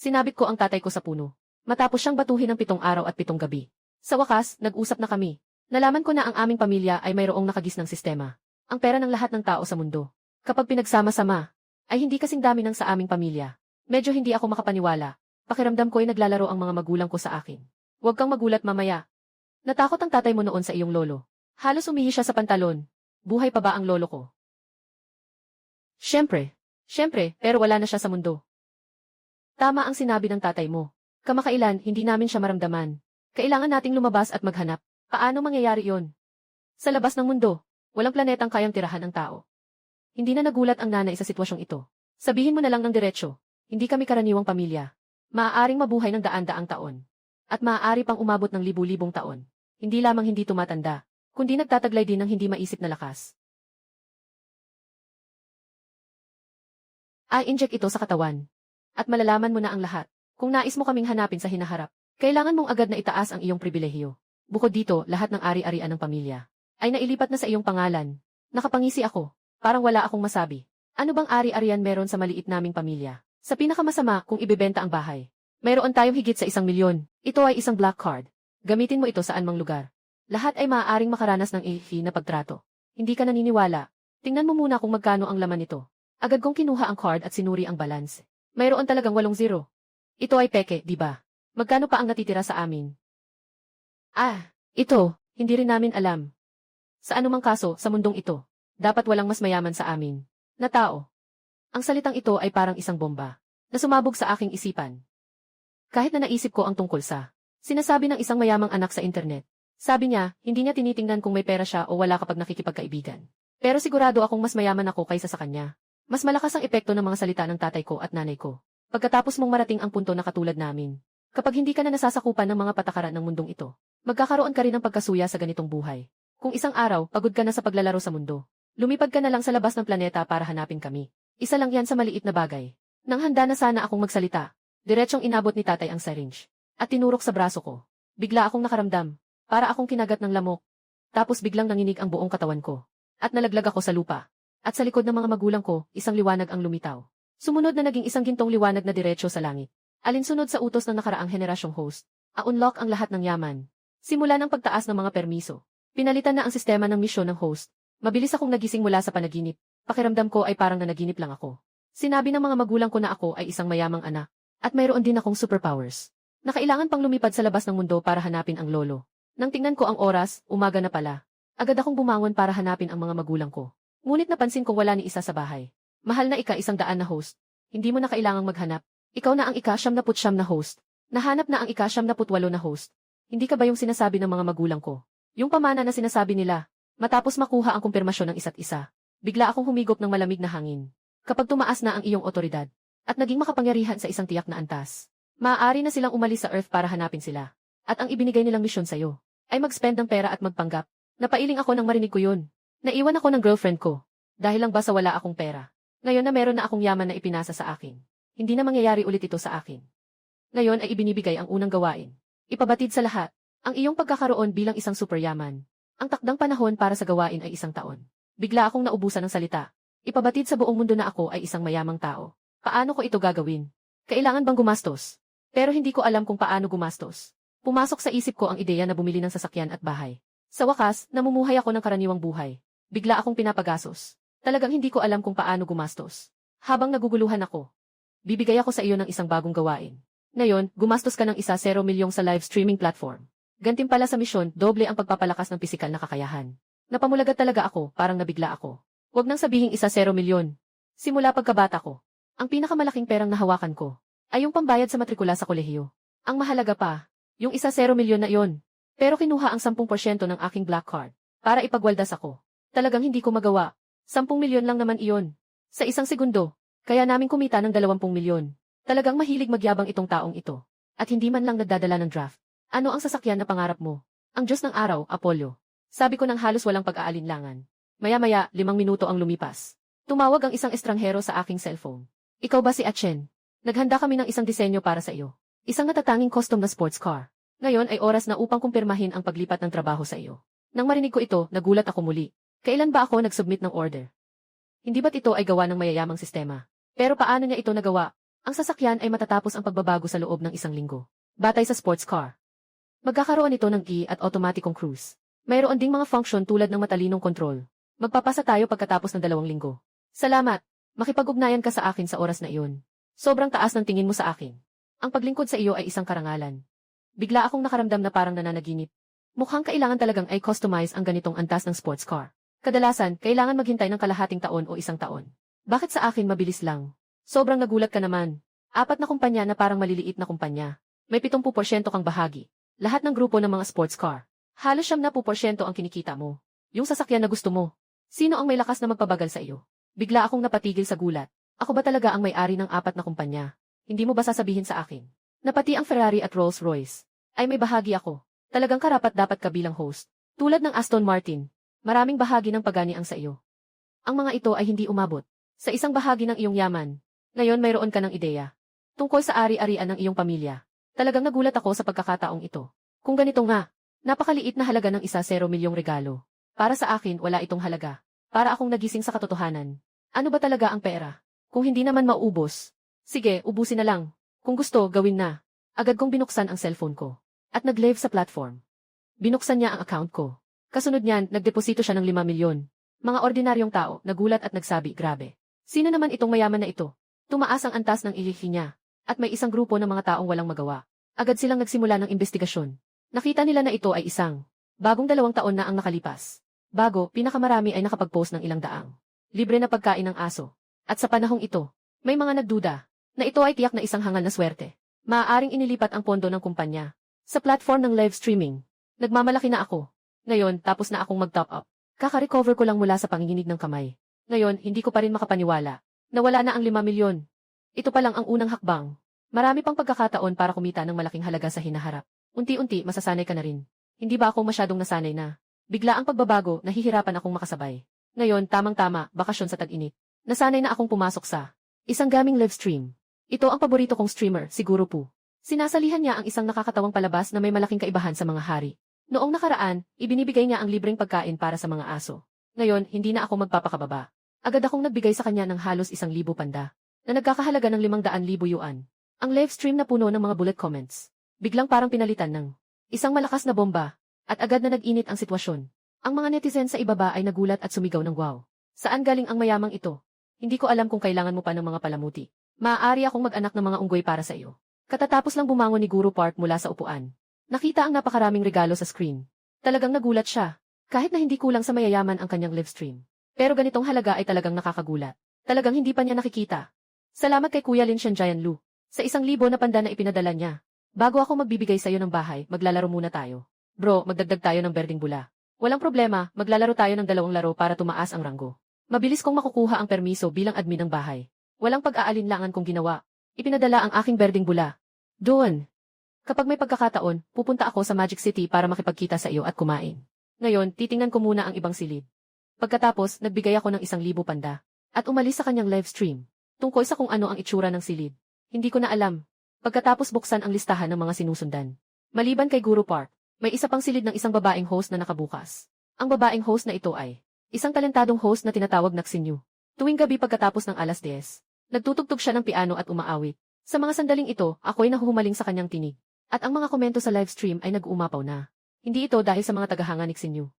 Sinabit ko ang tatay ko sa puno. Matapos siyang batuhin ng 7 araw at 7 gabi. Sa wakas, nag-usap na kami. Nalaman ko na ang aming pamilya ay mayroong nakagisnang sistema. Ang pera ng lahat ng tao sa mundo. Kapag pinagsama-sama, ay hindi kasing dami ng sa aming pamilya. Medyo hindi ako makapaniwala. Pakiramdam ko ay naglalaro ang mga magulang ko sa akin. Huwag kang magulat mamaya. Natakot ang tatay mo noon sa iyong lolo. Halos umihi siya sa pantalon. Buhay pa ba ang lolo ko? Siyempre, pero wala na siya sa mundo. Tama ang sinabi ng tatay mo. Kamakailan, hindi namin siya maramdaman. Kailangan nating lumabas at maghanap. Paano mangyayari yon? Sa labas ng mundo, walang planetang kayang tirahan ang tao. Hindi na nagulat ang nanay sa sitwasyong ito. Sabihin mo na lang ng diretsyo, hindi kami karaniwang pamilya. Maaaring mabuhay ng daan-daang taon. At maaari pang umabot ng libu-libong taon. Hindi lamang hindi tumatanda, kundi nagtataglay din ng hindi maisip na lakas. I-inject ito sa katawan. At malalaman mo na ang lahat. Kung nais mo kaming hanapin sa hinaharap, kailangan mong agad na itaas ang iyong pribilehiyo. Bukod dito, lahat ng ari-arian ng pamilya ay nailipat na sa iyong pangalan. Nakapangisi ako, parang wala akong masabi. Ano bang ari-arian meron sa maliit naming pamilya? Sa pinakamasama kung ibebenta ang bahay. Mayroon tayong higit sa 1 milyon. Ito ay isang black card. Gamitin mo ito saan mang lugar. Lahat ay maaaring makaranas ng ihi na pagtrato. Hindi ka naniniwala. Tingnan mo muna kung magkano ang laman nito. Agad kong kinuha ang card at sinuri ang balance. Mayroon talagang 8 zero. Ito ay peke, di ba? Magkano pa ang natitira sa amin? Ito, hindi rin namin alam. Sa anumang kaso, sa mundong ito, dapat walang mas mayaman sa amin na tao. Ang salitang ito ay parang isang bomba na sumabog sa aking isipan. Kahit na naisip ko ang tungkol sa sinasabi ng isang mayamang anak sa internet. Sabi niya, hindi niya tinitingnan kung may pera siya o wala kapag nakikipagkaibigan. Pero sigurado akong mas mayaman ako kaysa sa kanya. Mas malakas ang epekto ng mga salita ng tatay ko at nanay ko. Pagkatapos mong marating ang punto na katulad namin. Kapag hindi ka na nasasakupan ng mga patakaran ng mundong ito, magkakaroon ka rin ng pagkasuya sa ganitong buhay. Kung isang araw, pagod ka na sa paglalaro sa mundo, lumipad ka na lang sa labas ng planeta para hanapin kami. Isa lang yan sa maliit na bagay. Nang handa na sana akong magsalita, diretsyong inabot ni tatay ang syringe at tinurok sa braso ko. Bigla akong nakaramdam, para akong kinagat ng lamok. Tapos biglang nanginig ang buong katawan ko. At nalaglag ako sa lupa. At sa likod ng mga magulang ko, isang liwanag ang lumitaw. Sumunod na naging isang gintong liwanag na diretsyo sa langit. Alinsunod sa utos ng nakaraang henerasyong host. A-unlock ang lahat ng yaman. Simula ng pagtaas ng mga permiso. Pinalitan na ang sistema ng misyon ng host. Mabilis akong nagising mula sa panaginip. Pakiramdam ko ay parang nanaginip lang ako. Sinabi ng mga magulang ko na ako ay isang mayamang anak. At mayroon din akong superpowers. Nakailangan pang lumipad sa labas ng mundo para hanapin ang lolo. Nang tingnan ko ang oras, umaga na pala. Agad akong bumangon para hanapin ang mga magulang ko. Ngunit napansin ko wala ni isa sa bahay. Mahal na ika-100 na host. Hindi mo na kailangang maghanap. Ikaw na ang ika-99 na host. Nahanap na ang ika-98 na host. Hindi ka ba yung sinasabi ng mga magulang ko? Yung pamana na sinasabi nila. Matapos makuha ang kumpirmasyon ng isa't isa, bigla akong humigop ng malamig na hangin. Kapag tumaas na ang iyong otoridad, at naging makapangyarihan sa isang tiyak na antas, maaari na silang umalis sa Earth para hanapin sila. At ang ibinigay nilang misyon sa'yo, ay mag-spend ng pera at magpanggap. Napailing ako nang marinig ko yun. Naiwan ako ng girlfriend ko. Dahil lang ba sa wala akong pera. Ngayon na meron na akong yaman na ipinasa sa akin. Hindi na mangyayari ulit ito sa akin. Ngayon ay ibinibigay ang unang gawain. Ipabatid sa lahat, ang iyong pagkakaroon bilang isang superyaman. Ang takdang panahon para sa gawain ay 1 taon. Bigla akong naubusan ng salita. Ipabatid sa buong mundo na ako ay isang mayamang tao. Paano ko ito gagawin? Kailangan bang gumastos? Pero hindi ko alam kung paano gumastos. Pumasok sa isip ko ang ideya na bumili ng sasakyan at bahay. Sa wakas, namumuhay ako ng karaniwang buhay. Bigla akong pinapagasos. Talagang hindi ko alam kung paano gumastos. Habang naguguluhan ako, bibigay ako sa iyo ng isang bagong gawain. Ngayon, gumastos ka ng 1 milyong sa live streaming platform. Gantimpala sa misyon, doble ang pagpapalakas ng pisikal na kakayahan. Napamulagat talaga ako, parang nabigla ako. Huwag nang sabihing 1 milyon. Simula pagkabata ko, ang pinakamalaking perang nahawakan ko ay yung pambayad sa matrikula sa kolehiyo. Ang mahalaga pa, yung 1 milyon na iyon. Pero kinuha ang 10% ng aking black card para ipagwaldas ako. Talagang hindi ko magawa. 10 milyon lang naman iyon. Sa 1 segundo, kaya namin kumita ng 20 milyon. Talagang mahilig magyabang itong taong ito. At hindi man lang nagdadala ng draft. Ano ang sasakyan na pangarap mo? Ang Diyos ng araw, Apollo. Sabi ko nang halos walang pag-aalinlangan. Maya-maya, 5 minuto ang lumipas. Tumawag ang isang estranghero sa aking cellphone. Ikaw ba si Achen? Naghanda kami ng isang disenyo para sa iyo. Isang natatanging custom na sports car. Ngayon ay oras na upang kumpirmahin ang paglipat ng trabaho sa iyo. Nang marinig ko ito, nagulat ako muli. Kailan ba ako nag-submit ng order? Hindi ba't ito ay gawa ng mayayamang sistema? Pero paano niya ito nagawa? Ang sasakyan ay matatapos ang pagbabago sa loob ng 1 linggo. Batay sa sports car. Magkakaroon ito ng at automatikong cruise. Mayroon ding mga function tulad ng matalinong kontrol. Magpapasa tayo pagkatapos ng 2 linggo. Salamat. Makipag-ugnayan ka sa akin sa oras na iyon. Sobrang taas ng tingin mo sa akin. Ang paglingkod sa iyo ay isang karangalan. Bigla akong nakaramdam na parang nananaginip. Mukhang kailangan talagang ay customize ang ganitong antas ng sports car. Kadalasan, kailangan maghintay ng kalahating taon o 1 taon. Bakit sa akin mabilis lang? Sobrang nagulat ka naman. 4 na kumpanya na parang maliliit na kumpanya. May 70% kang bahagi. Lahat ng grupo ng mga sports car. Halos 70% ang kinikita mo. Yung sasakyan na gusto mo. Sino ang may lakas na magpabagal sa iyo? Bigla akong napatigil sa gulat. Ako ba talaga ang may-ari ng 4 na kumpanya? Hindi mo ba sasabihin sa akin? Na pati ang Ferrari at Rolls-Royce ay may bahagi ako. Talagang karapat-dapat ka bilang host. Tulad ng Aston Martin. Maraming bahagi ng pagani ang sa iyo. Ang mga ito ay hindi umabot sa isang bahagi ng iyong yaman. Ngayon mayroon ka ng ideya tungkol sa ari-arian ng iyong pamilya. Talagang nagulat ako sa pagkakataong ito. Kung ganito nga, napakaliit na halaga ng 1-0 milyong regalo. Para sa akin, wala itong halaga. Para akong nagising sa katotohanan. Ano ba talaga ang pera? Kung hindi naman maubos. Sige, ubusin na lang. Kung gusto, gawin na. Agad kong binuksan ang cellphone ko. At nag-live sa platform. Binuksan niya ang account ko. Kasunod niyan, nagdeposito siya ng 5 milyon. Mga ordinaryong tao, nagulat at nagsabi, grabe. Sino naman itong mayaman na ito? Tumaas ang antas ng ilihi niya. At may isang grupo ng mga taong walang magawa. Agad silang nagsimula ng investigasyon. Nakita nila na ito ay isang bagong 2 taon na ang nakalipas. Bago, pinakamarami ay nakapag-post ng ilang daang libre na pagkain ng aso. At sa panahong ito, may mga nagduda na ito ay tiyak na isang hangal na swerte. Maaaring inilipat ang pondo ng kumpanya sa platform ng live streaming. Nagmamalaki na ako. Ngayon, tapos na akong mag-top up. Kaka-recover ko lang mula sa panginginig ng kamay. Ngayon, hindi ko pa rin makapaniwala na wala na ang 5 milyon. Ito pa lang ang unang hakbang. Marami pang pagkakataon para kumita ng malaking halaga sa hinaharap. Unti-unti, masasanay ka na rin. Hindi ba ako masyadong nasanay na? Bigla ang pagbabago, nahihirapan akong makasabay. Ngayon, tamang-tama, bakasyon sa tag-init. Nasanay na akong pumasok sa isang gaming live stream. Ito ang paborito kong streamer, siguro po. Sinasalihan niya ang isang nakakatawang palabas na may malaking kaibahan sa mga hari. Noong nakaraan, ibinibigay niya ang libreng pagkain para sa mga aso. Ngayon, hindi na ako magpapakababa. Agad akong nagbigay sa kanya ng halos 1,000 panda, na nagkakahalaga ng 500,000 yuan. Ang live stream na puno ng mga bullet comments. Biglang parang pinalitan ng isang malakas na bomba, at agad na nag-init ang sitwasyon. Ang mga netizen sa ibaba ay nagulat at sumigaw ng wow. Saan galing ang mayamang ito? Hindi ko alam kung kailangan mo pa ng mga palamuti. Maaari akong mag-anak ng mga unggoy para sa iyo. Katatapos lang bumangon ni Guru Park mula sa upuan. Nakita ang napakaraming regalo sa screen. Talagang nagulat siya. Kahit na hindi kulang sa mayayaman ang kanyang live stream. Pero ganitong halaga ay talagang nakakagulat. Talagang hindi pa niya nakikita. Salamat kay Kuya Lin Shenjian Lu. Sa 1,000 na panda na ipinadala niya. Bago ako magbibigay sa iyo ng bahay, maglalaro muna tayo. Bro, magdagdag tayo ng berdeng bula. Walang problema, maglalaro tayo ng 2 laro para tumaas ang ranggo. Mabilis kong makukuha ang permiso bilang admin ng bahay. Walang pag-aalinlangan kong ginawa. Ipinadala ang aking berdeng bula. Doon. Kapag may pagkakataon, pupunta ako sa Magic City para makipagkita sa iyo at kumain. Ngayon, titingnan ko muna ang ibang silid. Pagkatapos, nagbigay ako ng 1,000 panda. At umalis sa kanyang live stream. Tungkol sa kung ano ang itsura ng silid. Hindi ko na alam. Pagkatapos buksan ang listahan ng mga sinusundan. Maliban kay Guru Park, may isa pang silid ng isang babaeng host na nakabukas. Ang babaeng host na ito ay isang talentadong host na tinatawag na Xinyu. Tuwing gabi pagkatapos ng 10:00, nagtutugtog siya ng piano at umaawit. Sa mga sandaling ito, ako'y nahuhumaling sa kanyang tinig. At ang mga komento sa live stream ay nag-uumapaw na. Hindi ito dahil sa mga tagahanga ni Xinyu,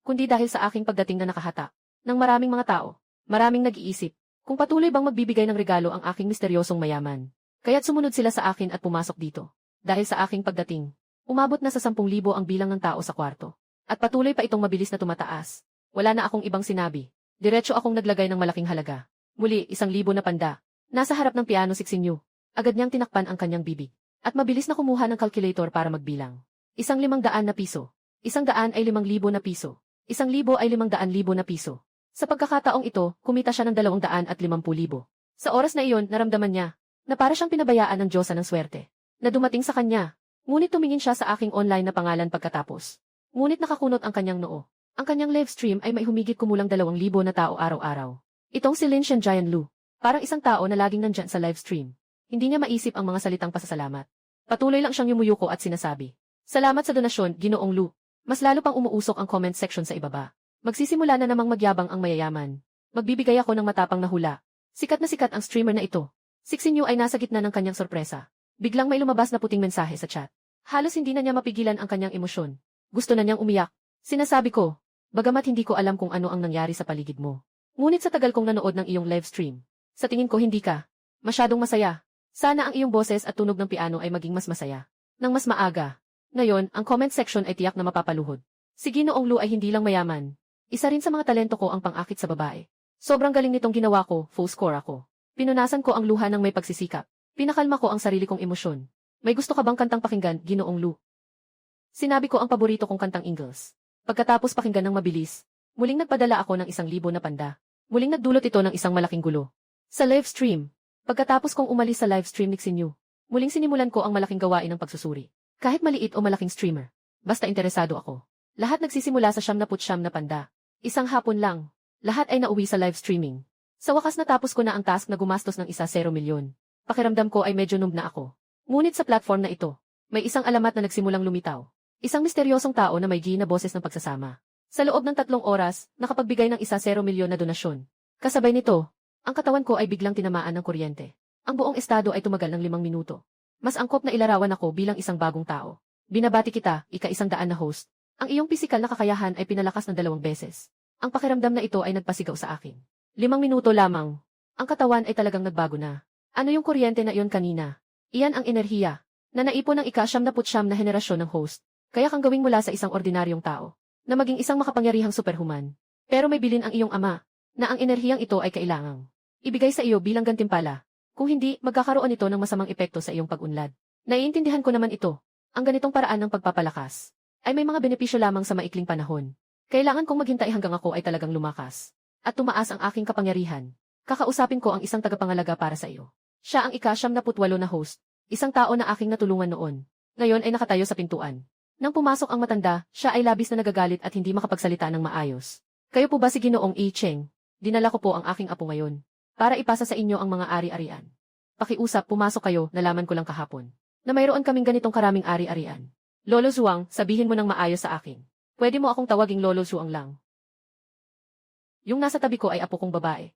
kundi dahil sa aking pagdating na nakahata ng maraming mga tao. Maraming nag-iisip kung patuloy bang magbibigay ng regalo ang aking misteryosong mayaman. Kaya't sumunod sila sa akin at pumasok dito. Dahil sa aking pagdating, umabot na sa 10,000 ang bilang ng tao sa kwarto. At patuloy pa itong mabilis na tumataas. Wala na akong ibang sinabi. Diretso akong naglagay ng malaking halaga. Muli, 1,000 na panda. Nasa harap ng piano si Xinyu. Agad niyang tinakpan ang kanyang bibig. At mabilis na kumuha ng calculator para magbilang. 500 na piso. 100 ay 5,000 na piso. 1,000 ay 500,000 na piso. Sa pagkakataong ito, kumita siya ng 250,000. Sa oras na iyon, naramdaman niya na para siyang pinabayaan ng Diyosa ng swerte na dumating sa kanya. Ngunit tumingin siya sa aking online na pangalan pagkatapos. Ngunit nakakunot ang kanyang noo. Ang kanyang live stream ay may humigit kumulang 2,000 na tao araw-araw. Itong si Lin Shenjian Lu, parang isang tao na laging nandyan sa live stream. Hindi niya maisip ang mga salitang pasasalamat. Patuloy lang siyang yumuyuko at sinasabi, "Salamat sa donasyon, Ginoong Lu." Mas lalo pang umuusok ang comment section sa ibaba. Magsisimula na namang magyabang ang mayayaman. Magbibigay ako ng matapang na hula. Sikat na sikat ang streamer na ito. Sixin Yu ay nasa gitna ng kanyang sorpresa. Biglang may lumabas na puting mensahe sa chat. Halos hindi na niya mapigilan ang kanyang emosyon. Gusto na niyang umiyak. Sinasabi ko, bagamat hindi ko alam kung ano ang nangyari sa paligid mo. Ngunit sa tagal kong nanood ng iyong live stream, sa tingin ko hindi ka masyadong masaya. Sana ang iyong boses at tunog ng piano ay maging mas masaya. Nang mas maaga. Ngayon, ang comment section ay tiyak na mapapaluhod. Si Ginoong Lu ay hindi lang mayaman. Isa rin sa mga talento ko ang pang-akit sa babae. Sobrang galing nitong ginawa ko, full score ako. Pinunasan ko ang luha ng may pagsisikap. Pinakalma ko ang sarili kong emosyon. May gusto ka bang kantang pakinggan, Ginoong Lu? Sinabi ko ang paborito kong kantang Ingles. Pagkatapos pakinggan ng mabilis, muling nagpadala ako ng 1,000 na panda. Muling nagdulot ito ng isang malaking gulo. Sa live stream, pagkatapos kong umalis sa live stream ni Xinyu, muling sinimulan ko ang malaking gawain ng pagsusuri. Kahit maliit o malaking streamer, basta interesado ako. Lahat nagsisimula sa 99 na panda. Isang hapon lang, lahat ay nauwi sa live streaming. Sa wakas natapos ko na ang task na gumastos ng 1 milyon. Pakiramdam ko ay medyo noob na ako. Ngunit sa platform na ito, may isang alamat na nagsimulang lumitaw. Isang misteryosong tao na may na boses ng pagsasama. Sa loob ng 3 oras, nakapagbigay ng 1 milyon na donasyon. Kasabay nito, ang katawan ko ay biglang tinamaan ng kuryente. Ang buong estado ay tumagal ng 5 minuto. Mas angkop na ilarawan ako bilang isang bagong tao. Binabati kita, ika-100 na host. Ang iyong pisikal na kakayahan ay pinalakas ng 2 beses. Ang pakiramdam na ito ay nagpasigaw sa akin. 5 minuto lamang. Ang katawan ay talagang nagbago na. Ano yung kuryente na iyon kanina? Iyan ang enerhiya na naipon ng ika-99 na henerasyon ng host. Kaya kang gawing mula sa isang ordinaryong tao na maging isang makapangyarihang superhuman. Pero may bilin ang iyong ama na ang enerhiyang ito ay kailangang ibigay sa iyo bilang gantimpala. Kung hindi, magkakaroon ito ng masamang epekto sa iyong pag-unlad. Naiintindihan ko naman ito. Ang ganitong paraan ng pagpapalakas ay may mga benepisyo lamang sa maikling panahon. Kailangan kong maghintay hanggang ako ay talagang lumakas at tumaas ang aking kapangyarihan. Kakausapin ko ang isang tagapangalaga para sa iyo. Siya ang ika-98 na host, isang tao na aking natulungan noon. Ngayon ay nakatayo sa pintuan. Nang pumasok ang matanda, siya ay labis na nagagalit at hindi makapagsalita ng maayos. Kayo po ba si Ginoong I Cheng? Dinala ko po ang aking apo ngayon para ipasa sa inyo ang mga ari-arian. Pakiusap, pumasok kayo, nalaman ko lang kahapon na mayroon kaming ganitong karaming ari-arian. Lolo Zuang, sabihin mo ng maayos sa akin. Pwede mo akong tawaging Lolo Zuang lang. Yung nasa tabi ko ay apo kong babae.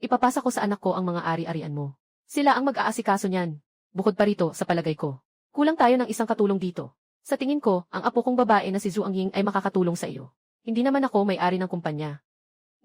Ipapasa ko sa anak ko ang mga ari-arian mo. Sila ang mag-aasikaso niyan. Bukod pa rito, sa palagay ko, kulang tayo ng isang katulong dito. Sa tingin ko, ang apo kong babae na si Zhuang Ying ay makakatulong sa iyo. Hindi naman ako may-ari ng kumpanya.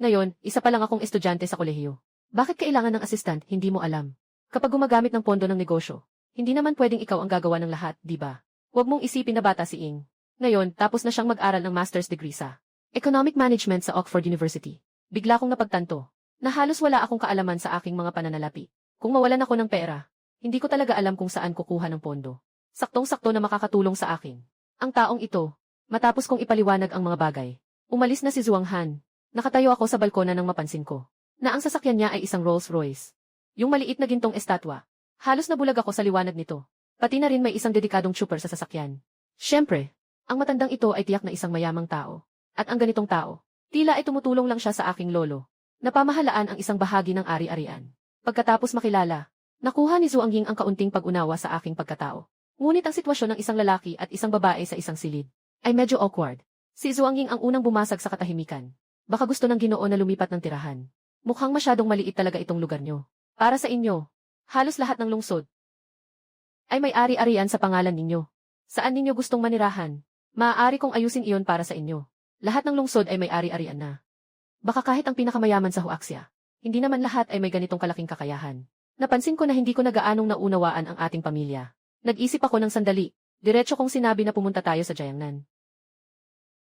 Ngayon, isa pa lang akong estudyante sa kolehiyo. Bakit kailangan ng assistant, hindi mo alam. Kapag gumagamit ng pondo ng negosyo, hindi naman pwedeng ikaw ang gagawa ng lahat, di ba? Huwag mong isipin na bata si Ing. Ngayon, tapos na siyang mag-aral ng master's degree sa Economic Management sa Oxford University. Bigla kong napagtanto na halos wala akong kaalaman sa aking mga pananalapi. Kung mawalan ako ng pera, hindi ko talaga alam kung saan kukuha ng pondo. Saktong-sakto na makakatulong sa akin. Ang taong ito, matapos kong ipaliwanag ang mga bagay, umalis na si Zhuang Han. Nakatayo ako sa balkona nang mapansin ko na ang sasakyan niya ay isang Rolls Royce. Yung maliit na gintong estatwa. Halos nabulag ako sa liwanag nito. Pati na rin may isang dedikadong trooper sa sasakyan. Siyempre, ang matandang ito ay tiyak na isang mayamang tao. At ang ganitong tao, tila ay tumutulong lang siya sa aking lolo. Napamahalaan ang isang bahagi ng ari-arian. Pagkatapos makilala, nakuha ni Zhuang Ying ang kaunting pag-unawa sa aking pagkatao. Ngunit ang sitwasyon ng isang lalaki at isang babae sa isang silid ay medyo awkward. Si Zhuang Ying ang unang bumasag sa katahimikan. Baka gusto ng Ginoo na lumipat ng tirahan. Mukhang masyadong maliit talaga itong lugar nyo. Para sa inyo, halos lahat ng lungsod ay may ari-arian sa pangalan ninyo. Saan ninyo gustong manirahan? Maaari kong ayusin iyon para sa inyo. Lahat ng lungsod ay may ari-arian na. Baka kahit ang pinakamayaman sa Huaxia, hindi naman lahat ay may ganitong kalaking kakayahan. Napansin ko na hindi ko na gaanong naunawaan ang ating pamilya. Nag-isip ako ng sandali. Diretso kong sinabi na pumunta tayo sa Jiangnan.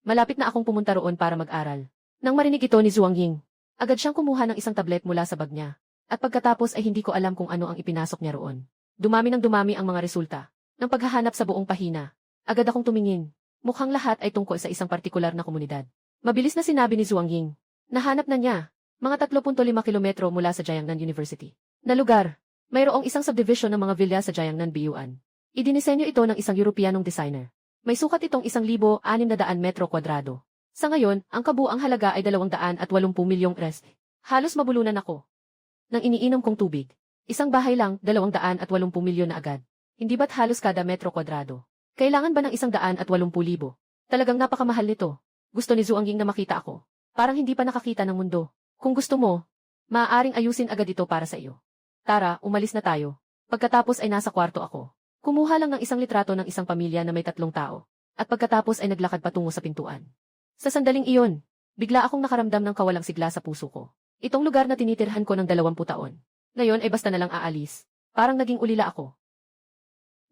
Malapit na akong pumunta roon para mag-aral. Nang marinig ito ni Zhuang Ying, agad siyang kumuha ng isang tablet mula sa bag niya. At pagkatapos ay hindi ko alam kung ano ang ipinasok niya roon. Dumami ng dumami ang mga resulta. Ng paghahanap sa buong pahina, agad akong tumingin. Mukhang lahat ay tungkol sa isang partikular na komunidad. Mabilis na sinabi ni Zhuang Ying. Nahanap na niya, mga 3.5 kilometro mula sa Jiangnan University. Na lugar, mayroong isang subdivision ng mga villa sa Jiangnan Biyuan. Idinisenyo ito ng isang Europeanong designer. May sukat itong 1,600 metro kwadrado. Sa ngayon, ang kabuang halaga ay 280 milyong res. Halos mabulunan ako. Nang iniinom kong tubig, isang bahay lang, 280 milyon na agad. Hindi ba't halos kada metro kwadrado? Kailangan ba ng 180,000? Talagang napakamahal nito. Gusto ni Zhuang Ying na makita ako. Parang hindi pa nakakita ng mundo. Kung gusto mo, maaaring ayusin agad ito para sa iyo. Tara, umalis na tayo. Pagkatapos ay nasa kwarto ako. Kumuha lang ng isang litrato ng isang pamilya na may 3 tao. At pagkatapos ay naglakad patungo sa pintuan. Sa sandaling iyon, bigla akong nakaramdam ng kawalang sigla sa puso ko. Itong lugar na tinitirhan ko ng 20 taon. Ngayon ay basta na lang aalis. Parang naging ulila ako.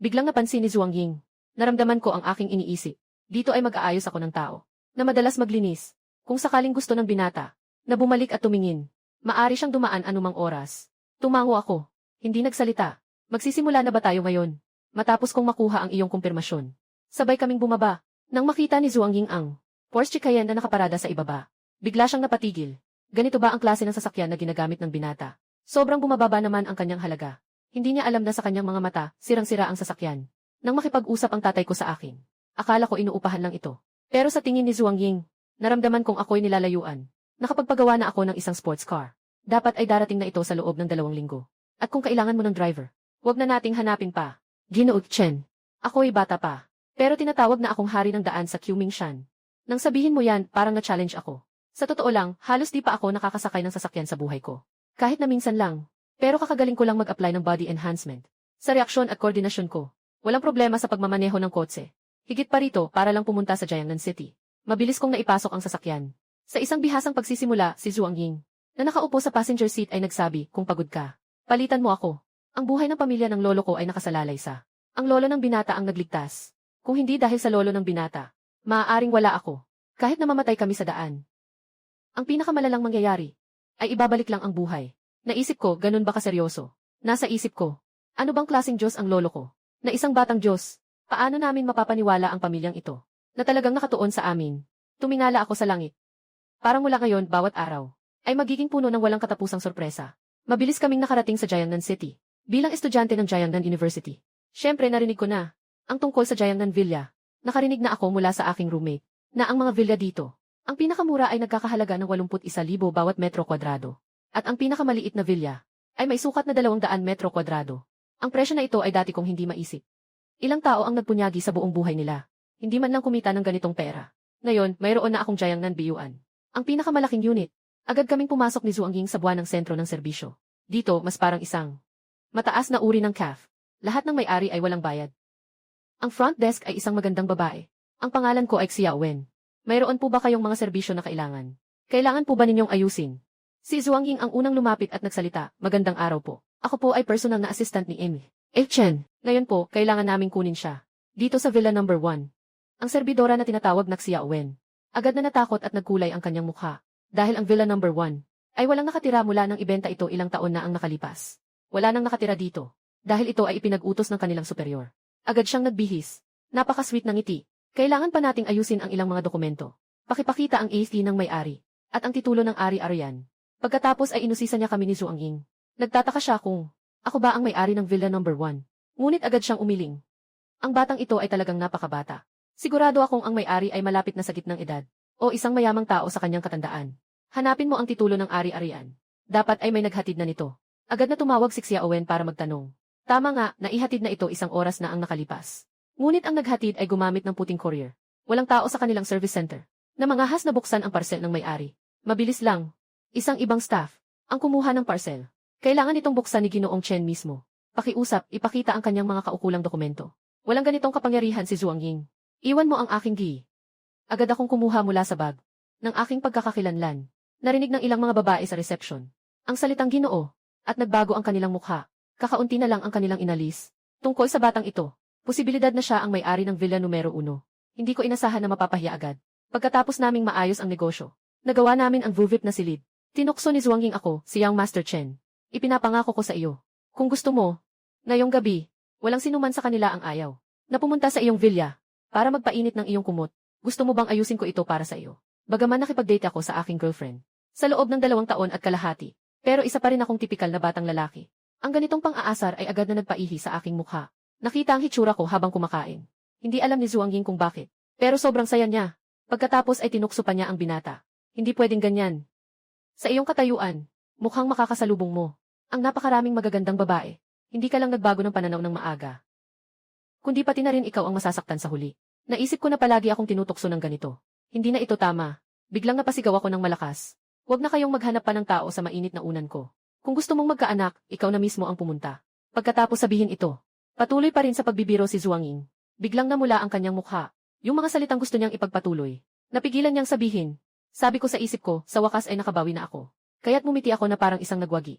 Biglang napansin ni Zhuang Ying. Naramdaman ko ang aking iniisip. Dito ay mag-aayos ako ng tao, na madalas maglinis. Kung sakaling gusto ng binata, na bumalik at tumingin, maari siyang dumaan anumang oras. Tumango ako. Hindi nagsalita. Magsisimula na ba tayo ngayon? Matapos kong makuha ang iyong kumpirmasyon. Sabay kaming bumaba. Nang makita ni Zhuang Ying ang Porsche Cayenne na nakaparada sa ibaba. Bigla siyang napatigil. Ganito ba ang klase ng sasakyan na ginagamit ng binata? Sobrang bumababa naman ang kanyang halaga. Hindi niya alam na sa kanyang mga mata, sirang-sira ang sasakyan. Nang makipag-usap ang tatay ko sa akin, akala ko inuupahan lang ito. Pero sa tingin ni Zhuang Ying, naramdaman kong ako'y nilalayuan. Nakapagpagawa na ako ng isang sports car. Dapat ay darating na ito sa loob ng 2 linggo. At kung kailangan mo ng driver, huwag na nating hanapin pa. Ginoong Chen. Ako'y bata pa. Pero tinatawag na akong hari ng daan sa Qiumingshan. Nang sabihin mo yan, parang na-challenge ako. Sa totoo lang, halos di pa ako nakakasakay ng sasakyan sa buhay ko. Kahit na minsan lang. Pero kakagaling ko lang mag-apply ng body enhancement. Sa reaksyon at koordinasyon ko, walang problema sa pagmamaneho ng kotse. Higit pa rito para lang pumunta sa Jiangnan City. Mabilis kong naipasok ang sasakyan. Sa isang bihasang pagsisimula, si Zhuang Ying, na nakaupo sa passenger seat ay nagsabi, kung pagod ka, palitan mo ako. Ang buhay ng pamilya ng lolo ko ay nakasalalay sa ang lolo ng binata ang nagligtas. Kung hindi dahil sa lolo ng binata, maaaring wala ako. Kahit na mamatay kami sa daan. Ang pinakamalalang mangyayari ay ibabalik lang ang buhay. Naisip ko, ganun ba kaseryoso? Nasa isip ko, ano bang klaseng Diyos ang lolo ko? Na isang batang Diyos, paano namin mapapaniwala ang pamilyang ito? Na talagang nakatuon sa amin. Tumingala ako sa langit. Parang mula ngayon, bawat araw, ay magiging puno ng walang katapusang sorpresa. Mabilis kaming nakarating sa Jiangnan City. Bilang estudyante ng Jiangnan University. Siyempre narinig ko na, ang tungkol sa Jiangnan Villa. Nakarinig na ako mula sa aking roommate, na ang mga villa dito, ang pinakamura ay nagkakahalaga ng 81,000 bawat metro kwadrado. At ang pinakamaliit na villa, ay may sukat na 200 metro kwadrado. Ang presyo na ito ay dati kong hindi maisip. Ilang tao ang nagpunyagi sa buong buhay nila. Hindi man lang kumita ng ganitong pera. Ngayon, mayroon na akong Jiangnan Biyuan. Ang pinakamalaking unit. Agad kaming pumasok ni Zhuang Ying sa buwan ng sentro ng serbisyo. Dito, mas parang isang mataas na uri ng CAF. Lahat ng may-ari ay walang bayad. Ang front desk ay isang magandang babae. Ang pangalan ko ay Xia Wen. Mayroon po ba kayong mga serbisyo na kailangan? Kailangan po ba ninyong ayusin? Si Zhuang Ying ang unang lumapit at nagsalita, magandang araw po. Ako po ay personal na assistant ni Amy. Chen. Ngayon po, kailangan naming kunin siya. Dito sa Villa number 1. Ang serbidora na tinatawag na Xia Wen. Agad na natakot at nagkulay ang kanyang mukha. Dahil ang Villa number 1 ay walang nakatira mula nang ibenta ito ilang taon na ang nakalipas. Wala nang nakatira dito. Dahil ito ay ipinag-utos ng kanilang superior. Agad siyang nagbihis. Napaka-sweet ng ngiti. Kailangan pa nating ayusin ang ilang mga dokumento. Pakipakita ang AC ng may-ari. At ang titulo ng ari-arian. Pagkatapos ay inusisan niya kami ni Zhuang Ying. Nagtataka siya kung ako ba ang may-ari ng Villa number 1. Ngunit agad siyang umiling. Ang batang ito ay talagang napakabata. Sigurado akong ang may-ari ay malapit na sa gitnang edad. O isang mayamang tao sa kanyang katandaan. Hanapin mo ang titulo ng ari-arian. Dapat ay may naghatid na nito. Agad na tumawag si Xia Wen para magtanong. Tama nga, naihatid na ito 1 oras na ang nakalipas. Ngunit ang naghatid ay gumamit ng puting courier. Walang tao sa kanilang service center. Na mangahas na buksan ang parcel ng may-ari. Mabilis lang. Isang ibang staff ang kumuha ng parcel. Kailangan itong buksan ni Ginoong Chen mismo. Pakiusap, ipakita ang kanyang mga kaukulang dokumento. Walang ganitong kapangyarihan si Zhuang Ying. Iwan mo ang aking gi. Agad akong kumuha mula sa bag ng aking pagkakakilanlan. Narinig ng ilang mga babae sa reception ang salitang Ginoo at nagbago ang kanilang mukha. Kakaunti na lang ang kanilang inalis. Tungkol sa batang ito, posibilidad na siya ang may-ari ng Villa numero 1. Hindi ko inasahan na mapapahiya agad. Pagkatapos naming maayos ang negosyo, nagawa namin ang VUVIP na silid. Tinukso ni Zhuang Ying ako, si Young Master Chen. Ipinapangako ko sa iyo. Kung gusto mo, ngayong gabi, walang sinuman sa kanila ang ayaw na pumunta sa iyong villa para magpainit ng iyong kumot. Gusto mo bang ayusin ko ito para sa iyo? Bagaman nakipag-date ako sa aking girlfriend sa loob ng 2 taon at kalahati, pero isa pa rin akong tipikal na batang lalaki. Ang ganitong pang-aasar ay agad na nagpaihi sa aking mukha. Nakita ang hitsura ko habang kumakain. Hindi alam ni Zhuang Ying kung bakit, pero sobrang saya niya. Pagkatapos ay tinukso pa niya ang binata. Hindi pwedeng ganyan. Sa iyong katayuan, mukhang makakasalubong mo ang napakaraming magagandang babae. Hindi ka lang nagbago ng pananaw ng maaga. Kundi pati na rin ikaw ang masasaktan sa huli. Naisip ko na palagi akong tinutukso ng ganito. Hindi na ito tama. Biglang napasigaw ako ng malakas. Huwag na kayong maghanap pa ng tao sa mainit na unan ko. Kung gusto mong magkaanak, ikaw na mismo ang pumunta. Pagkatapos sabihin ito, patuloy pa rin sa pagbibiro si Zhuang Ying. Biglang namula ang kanyang mukha. Yung mga salitang gusto niyang ipagpatuloy. Napigilan niyang sabihin. Sabi ko sa isip ko, sa wakas ay nakabawi na ako. Kaya't mumiti ako na parang isang nagwagi.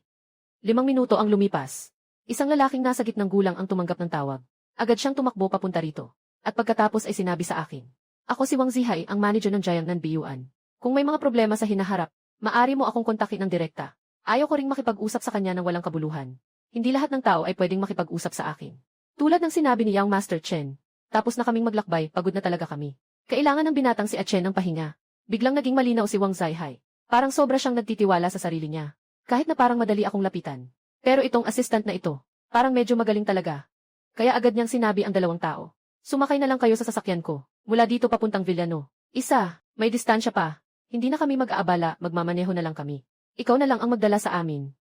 5 minuto ang lumipas. Isang lalaking nasa gitnang gulang ang tumanggap ng tawag. Agad siyang tumakbo papunta rito. At pagkatapos ay sinabi sa akin. Ako si Wang Zihai, ang manager ng Giant Nan Biyuan. Kung may mga problema sa hinaharap, maari mo akong kontakin ng direkta. Ayaw ko ring makipag-usap sa kanya ng walang kabuluhan. Hindi lahat ng tao ay pwedeng makipag-usap sa akin. Tulad ng sinabi ni Yang Master Chen. Tapos na kaming maglakbay, pagod na talaga kami. Kailangan ng binatang si Chen ng pahinga. Biglang naging malinaw si Wang Zihai. Parang sobra siyang nagtitiwala sa sarili niya. Kahit na parang madali akong lapitan. Pero itong assistant na ito, parang medyo magaling talaga. Kaya agad niyang sinabi ang 2 tao. Sumakay na lang kayo sa sasakyan ko. Mula dito papuntang Villano. Isa, may distansya pa. Hindi na kami mag-aabala, magmamaneho na lang kami. Ikaw na lang ang magdala sa amin.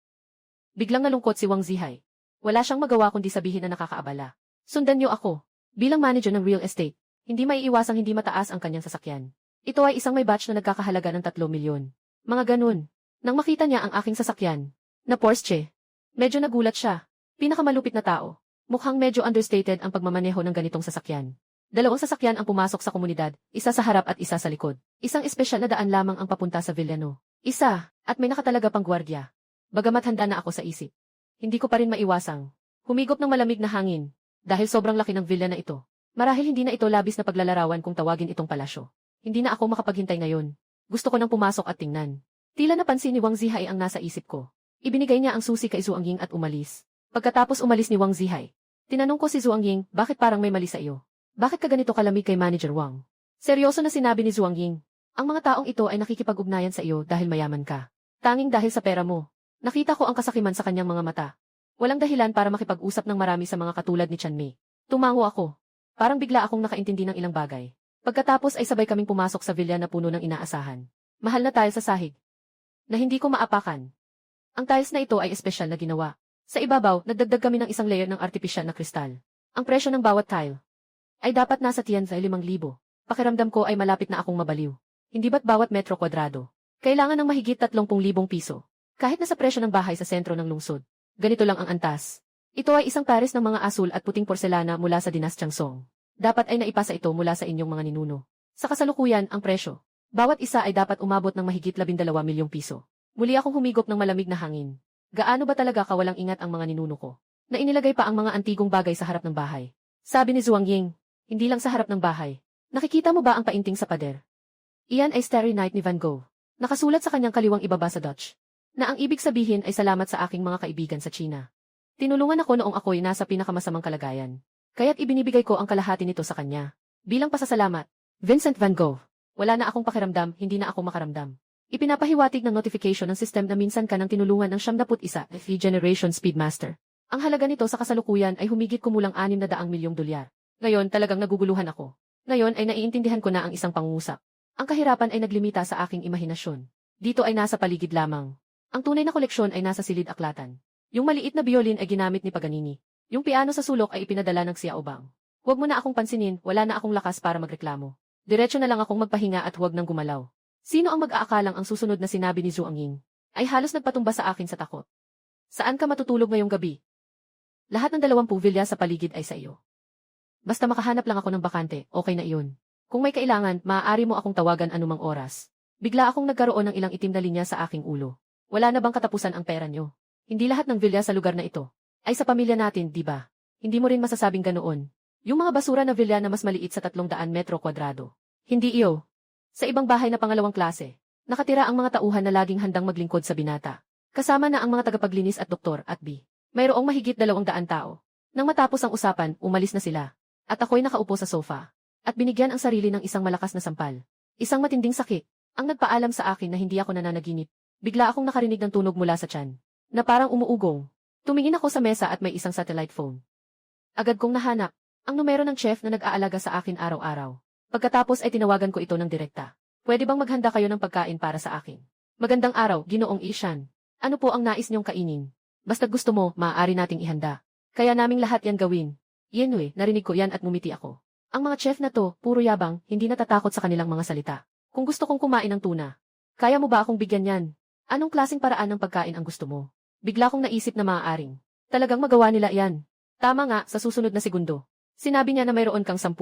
Biglang nalungkot si Wang Zihai. Wala siyang magawa kundi sabihin na nakakaabala. Sundan niyo ako. Bilang manager ng real estate, hindi maiiwasang hindi mataas ang kanyang sasakyan. Ito ay isang may batch na nagkakahalaga ng 3 milyon. Mga ganun. Nang makita niya ang aking sasakyan, na Porsche, medyo nagulat siya. Pinakamalupit na tao. Mukhang medyo understated ang pagmamaneho ng ganitong sasakyan. 2 sasakyan ang pumasok sa komunidad, isa sa harap at isa sa likod. Isang espesyal na daan lamang ang papunta sa Villano. Isa, at may nakatalaga pang gwardiya. Bagamat handa na ako sa isip. Hindi ko pa rin maiwasang humigop ng malamig na hangin. Dahil sobrang laki ng villa na ito. Marahil hindi na ito labis na paglalarawan kung tawagin itong palasyo. Hindi na ako makapaghintay ngayon. Gusto ko nang pumasok at tingnan. Tila napansin ni Wang Zihai ang nasa isip ko. Ibinigay niya ang susi kay Zhuang Ying at umalis. Pagkatapos umalis ni Wang Zihai, tinanong ko si Zhuang Ying, bakit parang may mali sa iyo? Bakit ka ganito kalamig kay Manager Wang? Seryoso na sinabi ni Zhuang Ying. Ang mga taong ito ay nakikipag-ugnayan sa iyo dahil mayaman ka. Tanging dahil sa pera mo. Nakita ko ang kasakiman sa kanyang mga mata. Walang dahilan para makipag-usap ng marami sa mga katulad ni Chanmei. Tumango ako. Parang bigla akong nakaintindi ng ilang bagay. Pagkatapos ay sabay kaming pumasok sa villa na puno ng inaasahan. Mahal na tiles sa sahig. Na hindi ko maapakan. Ang tiles na ito ay espesyal na ginawa. Sa ibabaw, nagdagdag kami ng isang layer ng artipisyal na kristal. Ang presyo ng bawat tile ay dapat nasa tiyansa 5,000. Pakiramdam ko ay malapit na akong mabaliw. Hindi ba't bawat metro kwadrado kailangan ng mahigit 30,000 piso? Kahit na sa presyo ng bahay sa sentro ng lungsod. Ganito lang ang antas. Ito ay isang pares ng mga asul at puting porselana mula sa dinastyang Song. Dapat ay naipasa ito mula sa inyong mga ninuno. Sa kasalukuyan, ang presyo. Bawat isa ay dapat umabot ng mahigit 12 milyong piso. Muli akong humigop ng malamig na hangin. Gaano ba talaga kawalang ingat ang mga ninuno ko? Na inilagay pa ang mga antigong bagay sa harap ng bahay. Sabi ni Zhuang Ying, hindi lang sa harap ng bahay. Nakikita mo ba ang painting sa pader? Iyan ay Starry Night ni Van Gogh. Nakasulat sa kanyang kaliwang ibaba sa Dutch. Na ang ibig sabihin ay salamat sa aking mga kaibigan sa China. Tinulungan ako noong ako'y nasa pinakamasamang kalagayan. Kaya't ibinibigay ko ang kalahati nito sa kanya. Bilang pasasalamat, Vincent Van Gogh. Wala na akong pakiramdam, hindi na ako makaramdam. Ipinapahiwatig ng notification ng system na minsan ka nang tinulungan ng 71 FE Generation Speedmaster. Ang halaga nito sa kasalukuyan ay humigit kumulang 600 milyong dolyar. Ngayon talagang naguguluhan ako. Ngayon ay naiintindihan ko na ang isang pangungusap. Ang kahirapan ay naglimita sa aking imahinasyon. Dito ay nasa paligid lamang. Ang tunay na koleksyon ay nasa silid-aklatan. Yung maliit na biolin ay ginamit ni Paganini. Yung piano sa sulok ay ipinadala ng Xiaobang. Huwag mo na akong pansinin, wala na akong lakas para magreklamo. Diretso na lang akong magpahinga at huwag nang gumalaw. Sino ang mag-aakalang ang susunod na sinabi ni Zhuang Ying? Ay halos nagpatumba sa akin sa takot. Saan ka matutulog ngayong gabi? Lahat ng 20 villa sa paligid ay sa iyo. Basta makahanap lang ako ng bakante, okay na iyon. Kung may kailangan, maaari mo akong tawagan anumang oras. Bigla akong nagkaroon ng ilang itim na linya sa aking ulo. Wala na bang katapusan ang pera nyo? Hindi lahat ng villa sa lugar na ito ay sa pamilya natin, di ba? Hindi mo rin masasabing ganoon. Yung mga basura na villa na mas maliit sa 300 metro kwadrado. Hindi iyo. Sa ibang bahay na pangalawang klase, nakatira ang mga tauhan na laging handang maglingkod sa binata. Kasama na ang mga tagapaglinis at doktor at B. Mayroong mahigit 200 tao. Nang matapos ang usapan, umalis na sila. At ako'y nakaupo sa sofa. At binigyan ang sarili ng isang malakas na sampal. Isang matinding sakit. Ang nagpaalam sa akin na hindi ako nananaginip. Bigla akong nakarinig ng tunog mula sa tiyan. Na parang umuugong. Tumingin ako sa mesa at may isang satellite phone. Agad kong nahanap ang numero ng chef na nag-aalaga sa akin araw-araw. Pagkatapos ay tinawagan ko ito ng direkta. Pwede bang maghanda kayo ng pagkain para sa akin? Magandang araw, Ginoong Ishan. Ano po ang nais niyong kainin? Basta gusto mo, maaari nating ihanda. Kaya naming lahat yan gawin. Yenwe, narinig ko yan at ngumiti ako. Ang mga chef na to, puro yabang, hindi natatakot sa kanilang mga salita. Kung gusto kong kumain ng tuna, kaya mo ba akong bigyan yan? Anong klaseng paraan ng pagkain ang gusto mo? Bigla kong naisip na maaaring. Talagang magawa nila yan. Tama nga, sa susunod na segundo. Sinabi niya na mayroon kang 10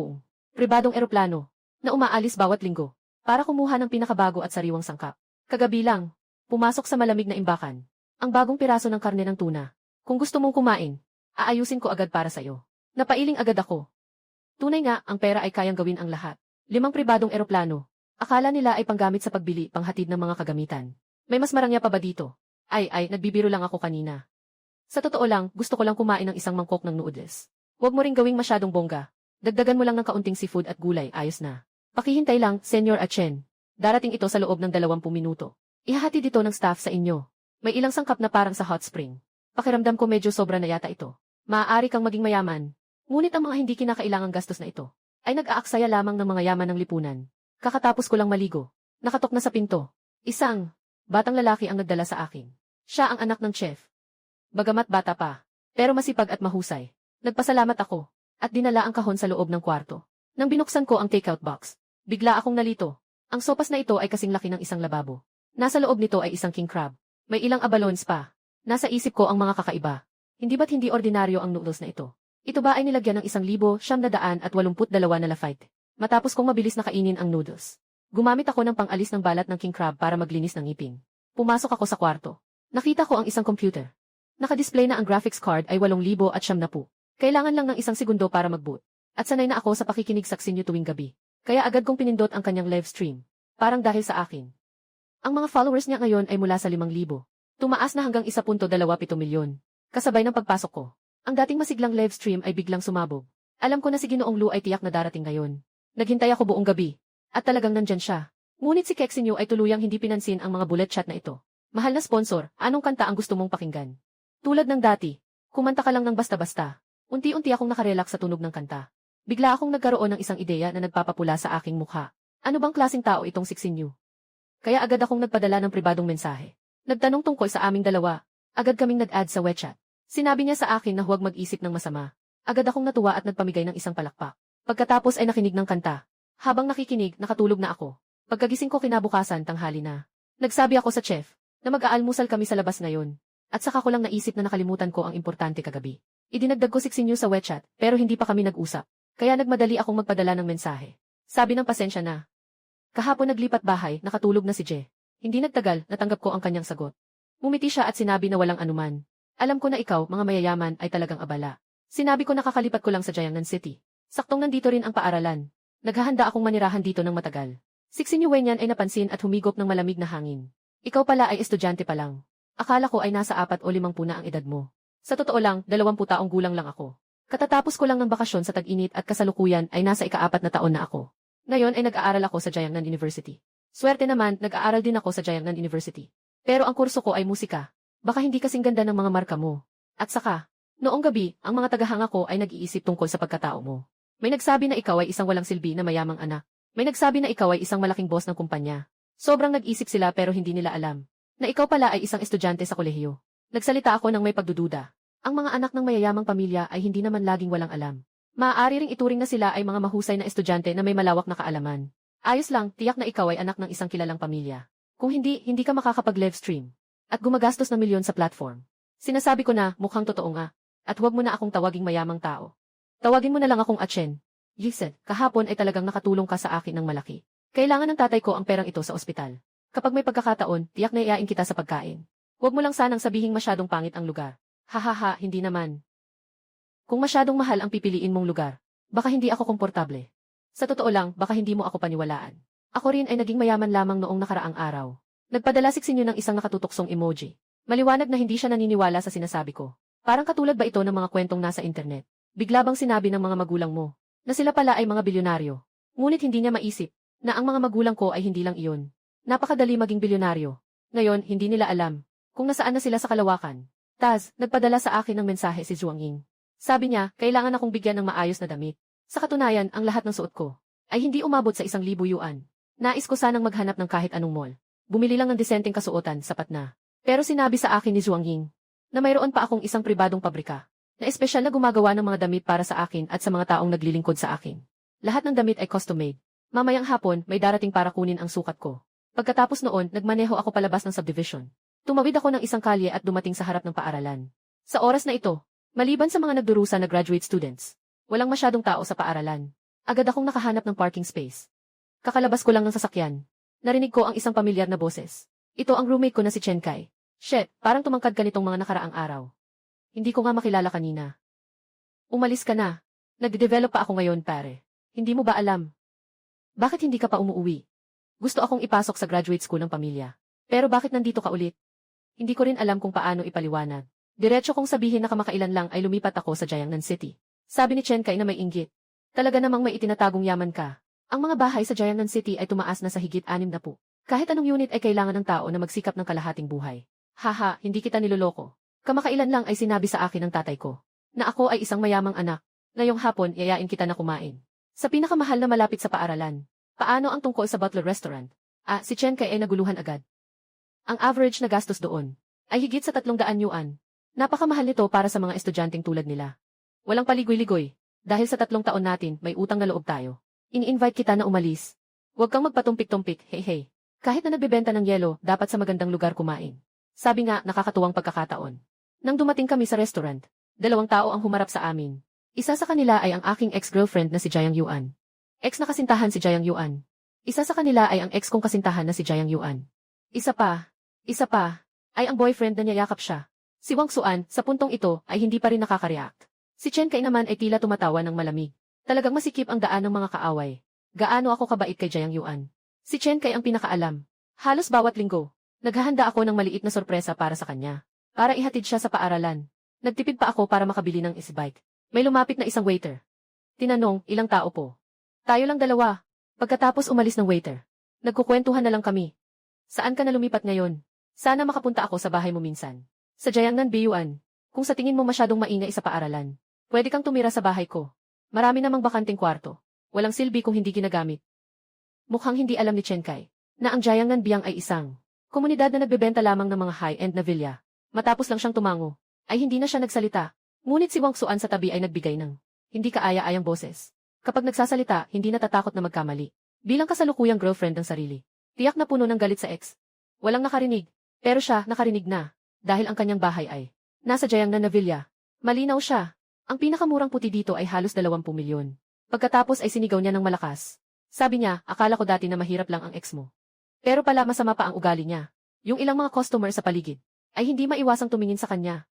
pribadong eroplano na umaalis bawat linggo para kumuha ng pinakabago at sariwang sangkap. Kagabi lang, pumasok sa malamig na imbakan ang bagong piraso ng karne ng tuna. Kung gusto mong kumain, aayusin ko agad para sa'yo. Napailing agad ako. Tunay nga, ang pera ay kayang gawin ang lahat. 5 pribadong eroplano. Akala nila ay panggamit sa pagbili, panghatid ng mga kagamitan. May mas marangya pa ba dito? Ay, nagbibiro lang ako kanina. Sa totoo lang, gusto ko lang kumain ng isang mangkok ng noodles. Huwag mo ring gawing masyadong bongga. Dagdagan mo lang ng kaunting seafood at gulay, ayos na. Pakihintay lang, Senyor Achen. Darating ito sa loob ng 20 minuto. Ihahatid dito ng staff sa inyo. May ilang sangkap na parang sa hot spring. Pakiramdam ko medyo sobra na yata ito. Maaari kang maging mayaman. Ngunit ang mga hindi kinakailangang gastos na ito ay nag-aaksaya lamang ng mga yaman ng lipunan. Kakatapos ko lang maligo. Nakatok na sa pinto. Isang batang lalaki ang nagdala sa akin. Siya ang anak ng chef. Bagamat bata pa, pero masipag at mahusay. Nagpasalamat ako at dinala ang kahon sa loob ng kwarto. Nang binuksan ko ang takeout box, bigla akong nalito. Ang sopas na ito ay kasing laki ng isang lababo. Nasa loob nito ay isang king crab. May ilang abalones pa. Nasa isip ko ang mga kakaiba. Hindi ba't hindi ordinaryo ang noodles na ito? Ito ba ay nilagyan ng 1,982 na lafite? Matapos kong mabilis na kainin ang noodles, gumamit ako ng pang-alis ng balat ng king crab para maglinis ng ngipin. Pumasok ako sa kwarto. Nakita ko ang isang computer. Naka-display na ang graphics card ay 8,070. Kailangan lang ng 1 segundo para mag-boot. At sanay na ako sa pakikinig sa Xinyo tuwing gabi. Kaya agad kong pinindot ang kanyang live stream. Parang dahil sa akin. Ang mga followers niya ngayon ay mula sa 5,000. Tumaas na hanggang 1.27 milyon. Kasabay ng pagpasok ko, ang dating masiglang live stream ay biglang sumabog. Alam ko na si Ginoong Lu ay tiyak na darating ngayon. Naghintay ako buong gabi. At talagang nandyan siya. Ngunit si Kexinyo ay tuluyang hindi pinansin ang mga bullet chat na ito. Mahal na sponsor, anong kanta ang gusto mong pakinggan? Tulad ng dati, kumanta ka lang ng basta-basta. Unti-unti akong nakarelax sa tunog ng kanta. Bigla akong nagkaroon ng isang ideya na nagpapapula sa aking mukha. Ano bang klaseng tao itong Kexinyo? Kaya agad akong nagpadala ng pribadong mensahe. Nagtanong tungkol sa aming dalawa. Agad kaming nag-add sa WeChat. Sinabi niya sa akin na huwag mag-isip ng masama. Agad akong natuwa at nagpamigay ng isang palakpak. Pagkatapos ay nakinig ng kanta. Habang nakikinig, nakatulog na ako. Pagkagising ko kinabukasan, tanghali na. Nagsabi ako sa chef na mag-aalmusal kami sa labas ngayon. At saka ko lang naisip na nakalimutan ko ang importante kagabi. Idinagdag ko 6 news sa WeChat, pero hindi pa kami nag-usap. Kaya nagmadali akong magpadala ng mensahe. Sabi ng pasensya na. Kahapon naglipat bahay, nakatulog na si Je. Hindi nagtagal, natanggap ko ang kanyang sagot. Ngumiti siya at sinabi na walang anuman. Alam ko na ikaw, mga mayayaman, ay talagang abala. Sinabi ko nakakalipat ko lang sa Jiangnan City. Saktong nandito rin ang paaralan. Naghahanda akong manirahan dito ng matagal. Sixin Yuwenyan ay napansin at humigop ng malamig na hangin. Ikaw pala ay estudyante pa lang. Akala ko ay nasa 4 o 5 na ang edad mo. Sa totoo lang, 20 taong gulang lang ako. Katatapos ko lang ng bakasyon sa tag-init at kasalukuyan ay nasa ika-4 na taon na ako. Ngayon ay nag-aaral ako sa Jiangnan University. Swerte naman, nag-aaral din ako sa Jiangnan University. Pero ang kurso ko ay musika. Baka hindi kasing ganda ng mga marka mo. At saka, noong gabi, ang mga tagahanga ko ay nag-iisip tungkol sa pagkatao mo. May nagsabi na ikaw ay isang walang silbi na mayamang anak. May nagsabi na ikaw ay isang malaking boss ng kumpanya. Sobrang nag-isip sila pero hindi nila alam na ikaw pala ay isang estudyante sa kolehiyo. Nagsalita ako ng may pagdududa. Ang mga anak ng mayayamang pamilya ay hindi naman laging walang alam. Maaari ring ituring na sila ay mga mahusay na estudyante na may malawak na kaalaman. Ayos lang, tiyak na ikaw ay anak ng isang kilalang pamilya. Kung hindi, hindi ka makakapag-live stream. At gumagastos ng milyon sa platform. Sinasabi ko na, mukhang totoo nga. At huwag mo na akong tawaging mayamang tao. Tawagin mo na lang akong Achen. Listen, kahapon ay talagang nakatulong ka sa akin ng malaki. Kailangan ng tatay ko ang perang ito sa ospital. Kapag may pagkakataon, tiyak na iain kita sa pagkain. Huwag mo lang sanang sabihing masyadong pangit ang lugar. Hahaha, hindi naman. Kung masyadong mahal ang pipiliin mong lugar, baka hindi ako komportable. Sa totoo lang, baka hindi mo ako paniwalaan. Ako rin ay naging mayaman lamang noong nakaraang araw. Nagpadala si Xinyo ng isang nakatutuksong emoji. Maliwanag na hindi siya naniniwala sa sinasabi ko. Parang katulad ba ito ng mga kwentong nasa internet? Bigla bang sinabi ng mga magulang mo na sila pala ay mga bilyonaryo? Ngunit hindi niya maisip na ang mga magulang ko ay hindi lang iyon. Napakadali maging bilyonaryo. Ngayon, hindi nila alam kung nasaan na sila sa kalawakan. Taz, nagpadala sa akin ng mensahe si Zhuang Ying. Sabi niya, kailangan akong bigyan ng maayos na damit. Sa katunayan, ang lahat ng suot ko ay hindi umabot sa 1,000 yuan. Nais ko sanang maghanap ng kahit anong mall. Bumili lang ng disenteng kasuotan, sapat na. Pero sinabi sa akin ni Zhuang Ying na mayroon pa akong isang pribadong pabrika na espesyal na gumagawa ng mga damit para sa akin at sa mga taong naglilingkod sa akin. Lahat ng damit ay custom-made. Mamayang hapon, may darating para kunin ang sukat ko. Pagkatapos noon, nagmaneho ako palabas ng subdivision. Tumawid ako ng isang kalye at dumating sa harap ng paaralan. Sa oras na ito, maliban sa mga nagdurusa na graduate students, walang masyadong tao sa paaralan. Agad akong nakahanap ng parking space. Kakalabas ko lang ng sasakyan. Narinig ko ang isang pamilyar na boses. Ito ang roommate ko na si Chen Kai. Shit, parang tumangkad ka nitong mga nakaraang araw. Hindi ko nga makilala kanina. Umalis ka na. Nagde-develop pa ako ngayon, pare. Hindi mo ba alam? Bakit hindi ka pa umuuwi? Gusto akong ipasok sa graduate school ng pamilya. Pero bakit nandito ka ulit? Hindi ko rin alam kung paano ipaliwanag. Diretso kong sabihin na kamakailan lang ay lumipat ako sa Jiangnan City. Sabi ni Chen Kai na may inggit. Talaga namang may itinatagong yaman ka. Ang mga bahay sa Jiangnan City ay tumaas na sa higit 60. Kahit anong unit ay kailangan ng tao na magsikap ng kalahating buhay. Haha, hindi kita niloloko. Kamakailan lang ay sinabi sa akin ng tatay ko na ako ay isang mayamang anak. Ngayong hapon, yayain kita na kumain. Sa pinakamahal na malapit sa paaralan. Paano ang tungkol sa Butler Restaurant? Si Chen Kai ay naguluhan agad. Ang average na gastos doon ay higit sa 300 yuan. Napakamahal nito para sa mga estudyanteng tulad nila. Walang paligoy-ligoy. Dahil sa 3 taon natin, may utang na loob tayo. Ini-invite kita na umalis. Huwag kang magpatumpik-tumpik, hey. Kahit na nagbebenta ng yelo, dapat sa magandang lugar kumain. Sabi nga, nakakatuwang pagkakataon. Nang dumating kami sa restaurant, 2 tao ang humarap sa amin. Isa sa kanila ay ang aking ex-girlfriend na si Jiang Yuan. Ex na kasintahan si Jiang Yuan. Isa sa kanila ay ang ex kong kasintahan na si Jiang Yuan. Isa pa, ay ang boyfriend na niyayakap siya. Si Wang Xuan, sa puntong ito, ay hindi pa rin nakaka-react. Si Chen Kai naman ay tila tumatawa ng malamig. Talagang masikip ang daan ng mga kaaway. Gaano ako kabait kay Jiang Yuan. Si Chen Kai ang pinakaalam. Halos bawat linggo, naghahanda ako ng maliit na sorpresa para sa kanya. Para ihatid siya sa paaralan. Nagtipid pa ako para makabili ng e-bike. May lumapit na isang waiter. Tinanong, ilang tao po? Tayo lang 2. Pagkatapos umalis ng waiter, nagkukwentuhan na lang kami. Saan ka na lumipat ngayon? Sana makapunta ako sa bahay mo minsan. Sa Jiangnan Biyuan. Kung sa tingin mo masyadong maingay sa paaralan, pwede kang tumira sa bahay ko. Marami namang bakanting kwarto. Walang silbi kung hindi ginagamit. Mukhang hindi alam ni Chen Kai na ang Jiangnan Biyang ay isang komunidad na nagbebenta lamang ng mga high-end na villa. Matapos lang siyang tumango, ay hindi na siya nagsalita. Ngunit si Wang Xuan sa tabi ay nagbigay ng hindi kaaya-ayang boses. Kapag nagsasalita, hindi natatakot na magkamali. Bilang kasalukuyang girlfriend ng sarili. Tiyak na puno ng galit sa ex. Walang nakarinig, pero siya nakarinig na. Dahil ang kanyang bahay ay nasa Jiangnan na villa. Malinaw siya. Ang pinakamurang puti dito ay halos 20 milyon. Pagkatapos ay sinigaw niya ng malakas. Sabi niya, akala ko dati na mahirap lang ang ex mo. Pero pala masama pa ang ugali niya. Yung ilang mga customer sa paligid ay hindi maiwasang tumingin sa kanya.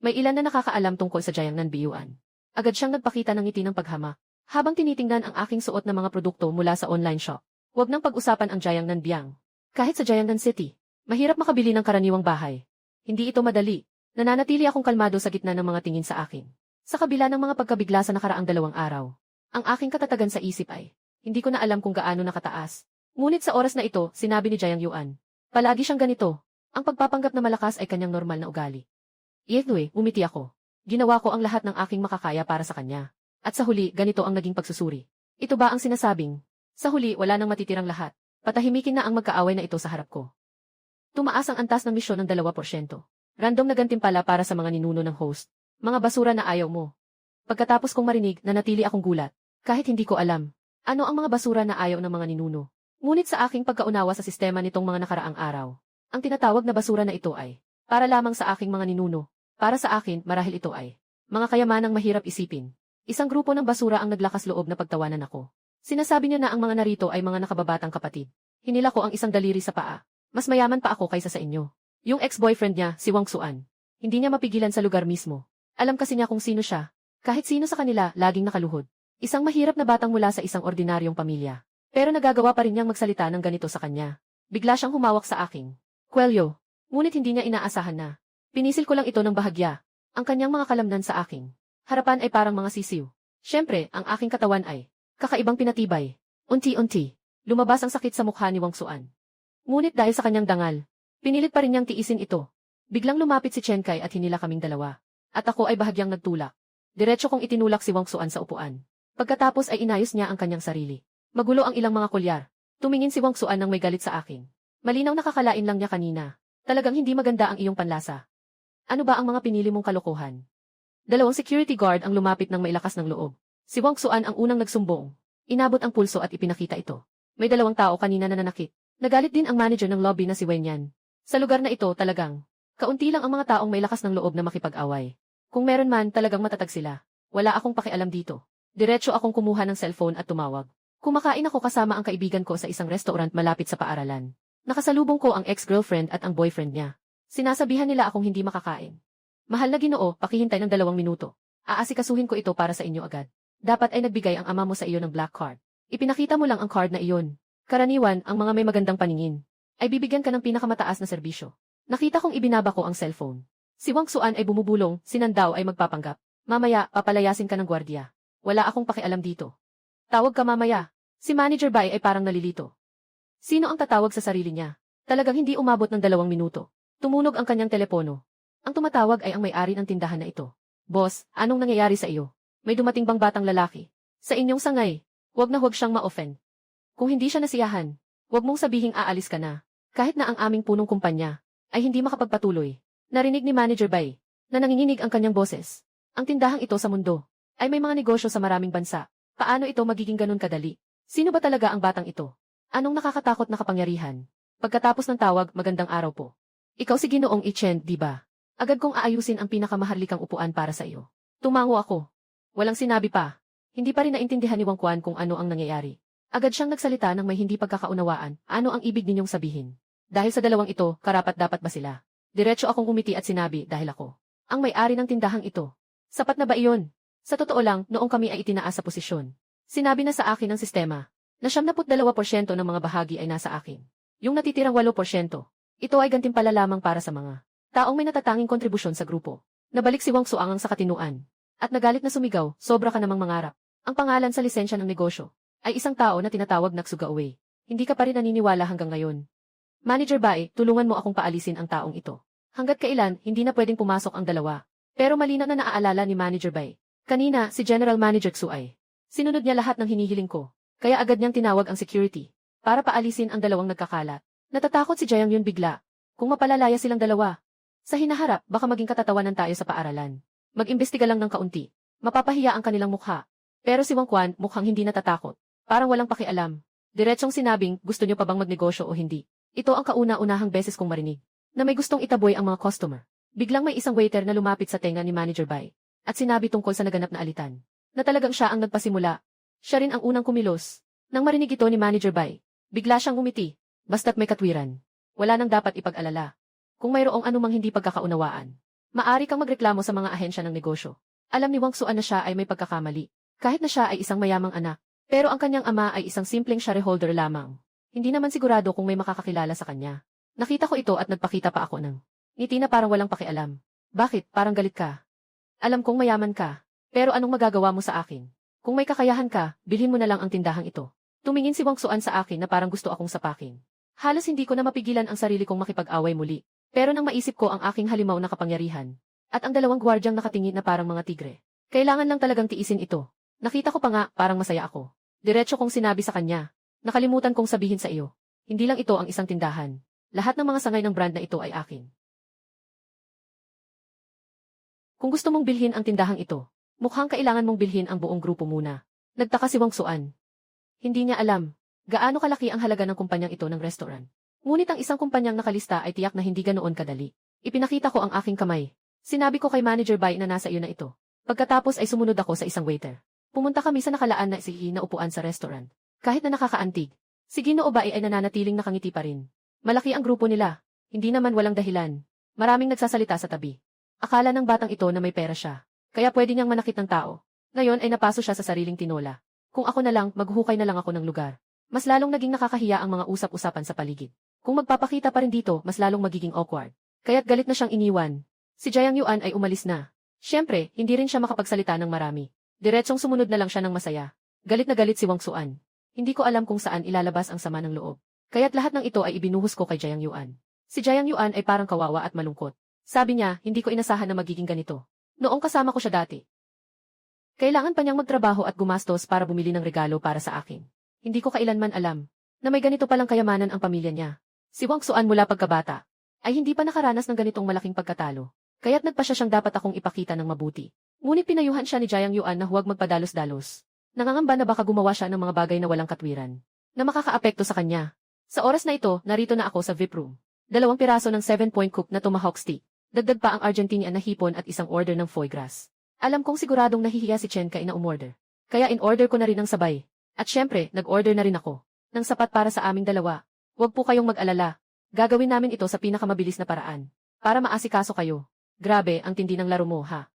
May ilan na nakakaalam tungkol sa Jiangnan Biyuan. Agad siyang nagpakita ng ngiti ng paghama, habang tinitingnan ang aking suot na mga produkto mula sa online shop. Huwag nang pag-usapan ang Jiangnan Biyang. Kahit sa Jiangnan City, mahirap makabili ng karaniwang bahay. Hindi ito madali. Nananatili akong kalmado sa gitna ng mga tingin sa akin. Sa kabila ng mga pagkabigla sa nakaraang 2 araw, ang aking katatagan sa isip ay, hindi ko na alam kung gaano nakataas. Ngunit sa oras na ito, sinabi ni Jiang Yuan, palagi siyang ganito. Ang pagpapanggap na malakas ay kanyang normal na ugali. Yehwe, umiti ako. Ginawa ko ang lahat ng aking makakaya para sa kanya. At sa huli, ganito ang naging pagsusuri. Ito ba ang sinasabing? Sa huli, wala nang matitirang lahat. Patahimikin na ang magkaaway na ito sa harap ko. Tumaas ang antas ng misyon ng 2%. Random na gantimpala para sa mga ninuno ng host. Mga basura na ayaw mo. Pagkatapos kong marinig, nanatili akong gulat. Kahit hindi ko alam, ano ang mga basura na ayaw ng mga ninuno. Ngunit sa aking pagkaunawa sa sistema nitong mga nakaraang araw, ang tinatawag na basura na ito ay para lamang sa aking mga ninuno. Para sa akin, marahil ito ay mga kayamanang mahirap isipin. Isang grupo ng basura ang naglakas loob na pagtawanan ako. Sinasabi niya na ang mga narito ay mga nakababatang kapatid. Hinila ko ang isang daliri sa paa. Mas mayaman pa ako kaysa sa inyo. Yung ex-boyfriend niya, si Wang Xuan. Hindi niya mapigilan sa lugar mismo. Alam kasi niya kung sino siya. Kahit sino sa kanila, laging nakaluhod. Isang mahirap na batang mula sa isang ordinaryong pamilya. Pero nagagawa pa rin niyang magsalita ng ganito sa kanya. Bigla siyang humawak sa aking kwelyo. Ngunit hindi niya inaasahan na. Pinisil ko lang ito ng bahagya. Ang kanyang mga kalamnan sa aking harapan ay parang mga sisiw. Siyempre, ang aking katawan ay kakaibang pinatibay. Unti-unti, lumabas ang sakit sa mukha ni Wang Xuan. Ngunit dahil sa kanyang dangal, pinilit pa rin niyang tiisin ito. Biglang lumapit si Chen Kai at hinila kaming dalawa. At ako ay bahagyang nagtulak. Diretso kong itinulak si Wang Xuan sa upuan. Pagkatapos ay inayos niya ang kanyang sarili. Magulo ang ilang mga kulyar. Tumingin si Wang Xuan nang may galit sa akin. Malinaw na kakalain lang niya kanina. Talagang hindi maganda ang iyong panlasa. Ano ba ang mga pinili mong kalokohan? 2 security guard ang lumapit ng mailakas ng loob. Si Wang Xuan ang unang nagsumbong. Inabot ang pulso at ipinakita ito. May 2 tao kanina na nanakit. Nagalit din ang manager ng lobby na si Wenyan. Sa lugar na ito talagang, kaunti lang ang mga taong may lakas ng loob na makipag-away. Kung meron man talagang matatag sila. Wala akong pakialam dito. Diretso akong kumuha ng cellphone at tumawag. Kumakain ako kasama ang kaibigan ko sa isang restaurant malapit sa paaralan. Nakasalubong ko ang ex-girlfriend at ang boyfriend niya. Sinasabihan nila akong hindi makakain. Mahal na Ginoo, pakihintay ng 2 minuto. Aasikasuhin ko ito para sa inyo agad. Dapat ay nagbigay ang ama mo sa iyo ng black card. Ipinakita mo lang ang card na iyon. Karaniwan, ang mga may magandang paningin ay bibigyan ka ng pinakamataas na serbisyo. Nakita kong ibinaba ko ang cellphone. Si Wang Xuan ay bumubulong, si Nandao ay magpapanggap. Mamaya, papalayasin ka ng gwardiya. Wala akong pakialam dito. Tawag ka mamaya. Si Manager Bai ay parang nalilito. Sino ang tatawag sa sarili niya? Talagang hindi umabot ng 2 minuto. Tumunog ang kanyang telepono. Ang tumatawag ay ang may-ari ng tindahan na ito. Boss, anong nangyayari sa iyo? May dumating bang batang lalaki? Sa inyong sangay, huwag siyang ma-offend. Kung hindi siya nasiyahan, huwag mong sabihing aalis ka na. Kahit na ang aming punong kumpanya ay hindi makapagpatuloy. Narinig ni Manager Bai na nanginginig ang kanyang boses. Ang tindahang ito sa mundo ay may mga negosyo sa maraming bansa. Paano ito magiging ganun kadali? Sino ba talaga ang batang ito? Anong nakakatakot na kapangyarihan? Pagkatapos ng tawag, magandang araw po. Ikaw si Ginoong Ichen, di ba? Agad kong aayusin ang pinakamaharlikang upuan para sa iyo. Tumango ako. Walang sinabi pa. Hindi pa rin naintindihan ni Wang Quan kung ano ang nangyayari. Agad siyang nagsalita ng may hindi pagkakaunawaan. Ano ang ibig ninyong sabihin? Dahil sa dalawang ito, karapat-dapat ba sila? Diretso akong umiti at sinabi, dahil ako ang may-ari ng tindahang ito. Sapat na ba iyon? Sa totoo lang, noong kami ay itinaas sa posisyon. Sinabi na sa akin ng sistema na 72% ng mga bahagi ay nasa akin. Yung natitirang 8%, ito ay gantimpala lamang para sa mga taong may natatanging kontribusyon sa grupo. Nabalik si Wang Xuang sa katinuan. At nagalit na sumigaw, sobra ka namang mangarap. Ang pangalan sa lisensya ng negosyo ay isang tao na tinatawag na Xugawei. Hindi ka pa rin naniniwala hanggang ngayon. Manager Bai, tulungan mo akong paalisin ang taong ito. Hanggat kailan, hindi na pwedeng pumasok ang dalawa. Pero malinaw na naaalala ni Manager Bai. Kanina, si General Manager Xuai. Sinunod niya lahat ng hinihiling ko. Kaya agad niyang tinawag ang security para paalisin ang dalawang nagkakalat. Natatakot si Jiang Yun bigla. Kung mapalalaya silang dalawa. Sa hinaharap, baka maging katatawanan tayo sa paaralan. Mag-imbestiga lang ng kaunti. Mapapahiya ang kanilang mukha. Pero si Wang Quan mukhang hindi natatakot. Parang walang pakialam. Diretsong sinabing, gusto niyo pa bang magnegosyo o hindi? Ito ang kauna-unahang beses kong marinig na may gustong itaboy ang mga customer. Biglang may isang waiter na lumapit sa tenga ni Manager Bai at sinabi tungkol sa naganap na alitan na talagang siya ang nagpasimula. Siya rin ang unang kumilos. Nang marinig ito ni Manager Bai, bigla siyang umiti. Basta't may katwiran, wala nang dapat ipag-alala. Kung mayroong anumang hindi pagkakaunawaan, maari kang magreklamo sa mga ahensya ng negosyo. Alam ni Wang Xuan na siya ay may pagkakamali. Kahit na siya ay isang mayamang anak, pero ang kanyang ama ay isang simpleng shareholder lamang. Hindi naman sigurado kung may makakakilala sa kanya. Nakita ko ito at nagpakita pa ako ng ngiti na parang walang pakialam. Bakit? Parang galit ka. Alam kong mayaman ka. Pero anong magagawa mo sa akin? Kung may kakayahan ka, bilhin mo na lang ang tindahang ito. Tumingin si Wang Xuan sa akin na parang gusto akong sapakin. Halos hindi ko na mapigilan ang sarili kong makipag-away muli. Pero nang maisip ko ang aking halimaw na kapangyarihan, at ang dalawang gwardyang nakatingin na parang mga tigre, kailangan lang talagang tiisin ito. Nakita ko pa nga, parang masaya ako. Diretso kong sinabi sa kanya. Nakalimutan kong sabihin sa iyo. Hindi lang ito ang isang tindahan. Lahat ng mga sangay ng brand na ito ay akin. Kung gusto mong bilhin ang tindahang ito, mukhang kailangan mong bilhin ang buong grupo muna. Nagtaka si Wang Xuan. Hindi niya alam gaano kalaki ang halaga ng kumpanyang ito ng restaurant. Ngunit ang isang kumpanyang nakalista ay tiyak na hindi ganoon kadali. Ipinakita ko ang aking kamay. Sinabi ko kay Manager Bai na nasa iyo na ito. Pagkatapos ay sumunod ako sa isang waiter. Pumunta kami sa nakalaan na na upuan sa restaurant. Kahit na nakakaantig, si Ginoo Bai ay nananatiling nakangiti pa rin. Malaki ang grupo nila. Hindi naman walang dahilan. Maraming nagsasalita sa tabi. Akala ng batang ito na may pera siya. Kaya pwede niyang manakit ng tao. Ngayon ay napaso siya sa sariling tinola. Kung ako na lang, maghuhukay na lang ako ng lugar. Mas lalong naging nakakahiya ang mga usap-usapan sa paligid. Kung magpapakita pa rin dito, mas lalong magiging awkward. Kaya't galit na siyang iniwan. Si Jiang Yuan ay umalis na. Siyempre, hindi rin siya makapagsalita ng marami. Diretsong sumunod na lang siya ng masaya. Galit na galit si Wang Xuan. Hindi ko alam kung saan ilalabas ang sama ng loob. Kaya't lahat ng ito ay ibinuhos ko kay Jiang Yuan. Si Jiang Yuan ay parang kawawa at malungkot. Sabi niya, hindi ko inasahan na magiging ganito. Noong kasama ko siya dati. Kailangan pa niyang magtrabaho at gumastos para bumili ng regalo para sa akin. Hindi ko kailanman alam na may ganito palang kayamanan ang pamilya niya. Si Wang Xuan mula pagkabata ay hindi pa nakaranas ng ganitong malaking pagkatalo. Kaya't nagpasya siyang dapat akong ipakita ng mabuti. Ngunit pinayuhan siya ni Jiang Yuan na huwag magpadalos-dalos. Nangangamba na baka gumawa siya ng mga bagay na walang katwiran, na makakaapekto sa kanya. Sa oras na ito, narito na ako sa VIP room. 2 piraso ng 7-point cook na tomahawk steak. Dagdag pa ang Argentinian na hipon at isang order ng foie gras. Alam kong siguradong nahihiya si Chen Kai na umorder. Kaya in-order ko na rin ng sabay. At syempre, nag-order na rin ako. Ng sapat para sa aming dalawa. Huwag po kayong mag-alala. Gagawin namin ito sa pinakamabilis na paraan. Para maasikaso kayo. Grabe, ang tindi ng laro mo, ha?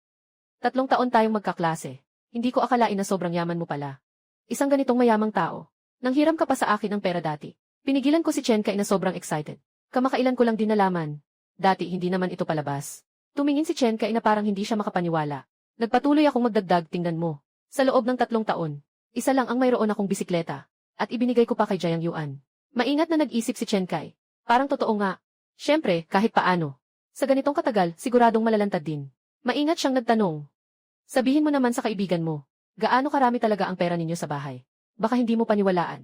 3 taon tayong magkaklase. Hindi ko akalain na sobrang yaman mo pala. Isang ganitong mayamang tao. Nanghiram ka pa sa akin ng pera dati. Pinigilan ko si Chen Kai na sobrang excited. Kamakailan ko lang din nalaman. Dati hindi naman ito palabas. Tumingin si Chen Kai na parang hindi siya makapaniwala. Nagpatuloy akong magdagdag, tingnan mo. Sa loob ng 3 taon, isa lang ang mayroon akong bisikleta. At ibinigay ko pa kay Jiang Yuan. Maingat na nag-isip si Chen Kai. Parang totoo nga. Siyempre, kahit paano. Sa ganitong katagal, siguradong malalantad din. Maingat siyang nagtanong. Sabihin mo naman sa kaibigan mo, gaano karami talaga ang pera ninyo sa bahay? Baka hindi mo paniwalaan.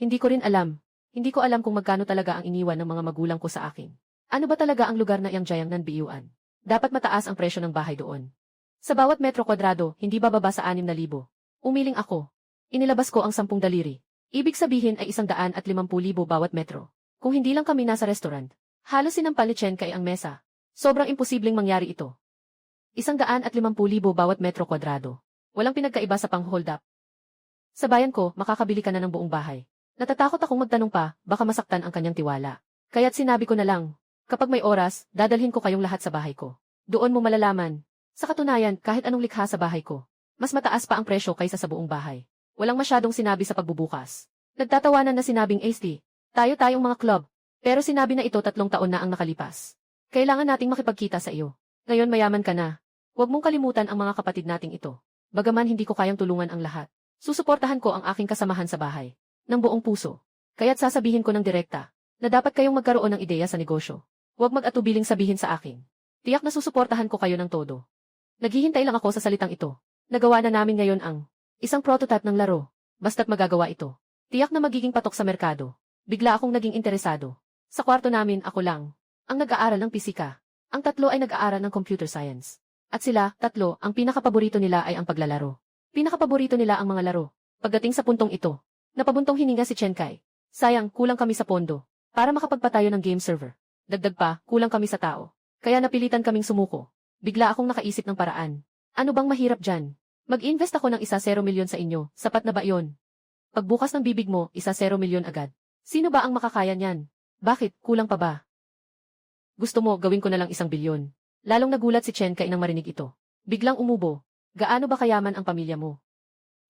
Hindi ko rin alam. Hindi ko alam kung magkano talaga ang iniwan ng mga magulang ko sa akin. Ano ba talaga ang lugar na iyang Jiangnan Biyuan? Dapat mataas ang presyo ng bahay doon. Sa bawat metro kwadrado, hindi bababa sa 6,000. Umiling ako. Inilabas ko ang 10 daliri. Ibig sabihin ay 150,000 bawat metro. Kung hindi lang kami nasa restaurant, halos sinampal ni Chen Kai ang mesa. Sobrang imposibleng mangyari ito. 150,000 bawat metro kwadrado. Walang pinagkaiba sa pang-hold up. Sa bayan ko, makakabili ka na ng buong bahay. Natatakot akong magtanong pa, baka masaktan ang kanyang tiwala. Kaya't sinabi ko na lang, kapag may oras, dadalhin ko kayong lahat sa bahay ko. Doon mo malalaman. Sa katunayan, kahit anong likha sa bahay ko, mas mataas pa ang presyo kaysa sa buong bahay. Walang masyadong sinabi sa pagbubukas. Nagtatawanan na sinabing AC, tayo-tayong mga club. Pero sinabi na ito 3 taon na ang nakalipas. Kailangan nating makipagkita sa iyo. Ngayon mayaman ka na. Huwag mong kalimutan ang mga kapatid nating ito. Bagaman hindi ko kayang tulungan ang lahat. Susuportahan ko ang aking kasamahan sa bahay. Ng buong puso. Kaya't sasabihin ko ng direkta, na dapat kayong magkaroon ng ideya sa negosyo. Huwag mag-atubiling sabihin sa akin. Tiyak na susuportahan ko kayo ng todo. Naghihintay lang ako sa salitang ito. Nagawa na namin ngayon ang isang prototype ng laro. Basta't magagawa ito. Tiyak na magiging patok sa merkado. Bigla akong naging interesado. Sa kwarto namin, ako lang ang nag-aaral ng pisika. Ang 3 ay nag-aaral ng computer science. At sila, 3, ang pinakapaborito nila ay ang paglalaro. Pinakapaborito nila ang mga laro. Pagdating sa puntong ito, napabuntong hininga si Chen Kai. Sayang, kulang kami sa pondo. Para makapagpatayo ng game server. Dagdag pa, kulang kami sa tao. Kaya napilitan kaming sumuko. Bigla akong nakaisip ng paraan. Ano bang mahirap dyan? Mag-invest ako ng 1 milyon sa inyo, sapat na ba yon? Pagbukas ng bibig mo, 1 milyon agad. Sino ba ang makakaya niyan? Bakit, kulang pa ba? Gusto mo, gawin ko na lang 1 bilyon. Lalong nagulat si Chen Kai nang marinig ito. Biglang umubo. Gaano ba kayaman ang pamilya mo?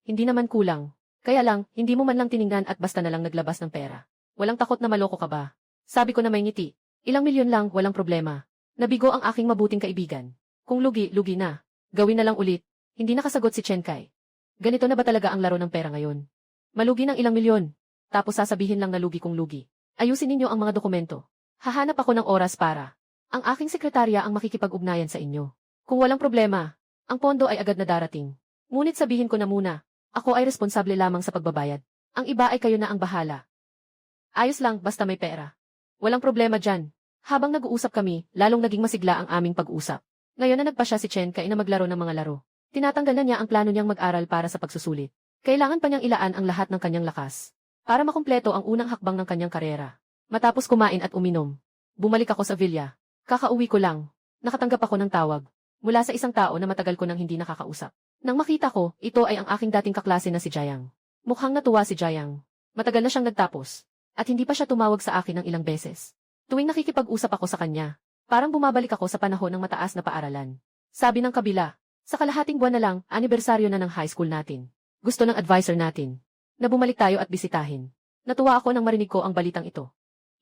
Hindi naman kulang. Kaya lang, hindi mo man lang tiningnan at basta na lang naglabas ng pera. Walang takot na maloko ka ba? Sabi ko na may ngiti. Ilang milyon lang, walang problema. Nabigo ang aking mabuting kaibigan. Kung lugi, lugi na. Gawin na lang ulit. Hindi nakasagot si Chen Kai. Ganito na ba talaga ang laro ng pera ngayon? Malugi ng ilang milyon. Tapos sasabihin lang na lugi kung lugi. Ayusin ninyo ang mga dokumento. Hahanap ako ng oras para ang aking sekretarya ang makikipag-ugnayan sa inyo. Kung walang problema, ang pondo ay agad na darating. Ngunit sabihin ko na muna, ako ay responsable lamang sa pagbabayad. Ang iba ay kayo na ang bahala. Ayos lang basta may pera. Walang problema dyan. Habang nag-uusap kami, lalong naging masigla ang aming pag-usap. Ngayon na nagpa siya si Chen Kai na maglaro ng mga laro. Tinatanggal na niya ang plano niyang mag-aral para sa pagsusulit. Kailangan pa niyang ilaan ang lahat ng kanyang lakas para makumpleto ang unang hakbang ng kanyang karera. Matapos kumain at uminom, bumalik ako sa villa. Kakauwi ko lang. Nakatanggap ako ng tawag mula sa isang tao na matagal ko nang hindi nakakausap. Nang makita ko, ito ay ang aking dating kaklase na si Jiang. Mukhang natuwa si Jiang. Matagal na siyang nagtapos at hindi pa siya tumawag sa akin ng ilang beses. Tuwing nakikipag-usap ako sa kanya, parang bumabalik ako sa panahon ng mataas na paaralan. Sabi ng kabila, sa kalahating buwan na lang, anibersaryo na ng high school natin. Gusto ng advisor natin na bumalik tayo at bisitahin. Natuwa ako nang marinig ko ang balitang ito.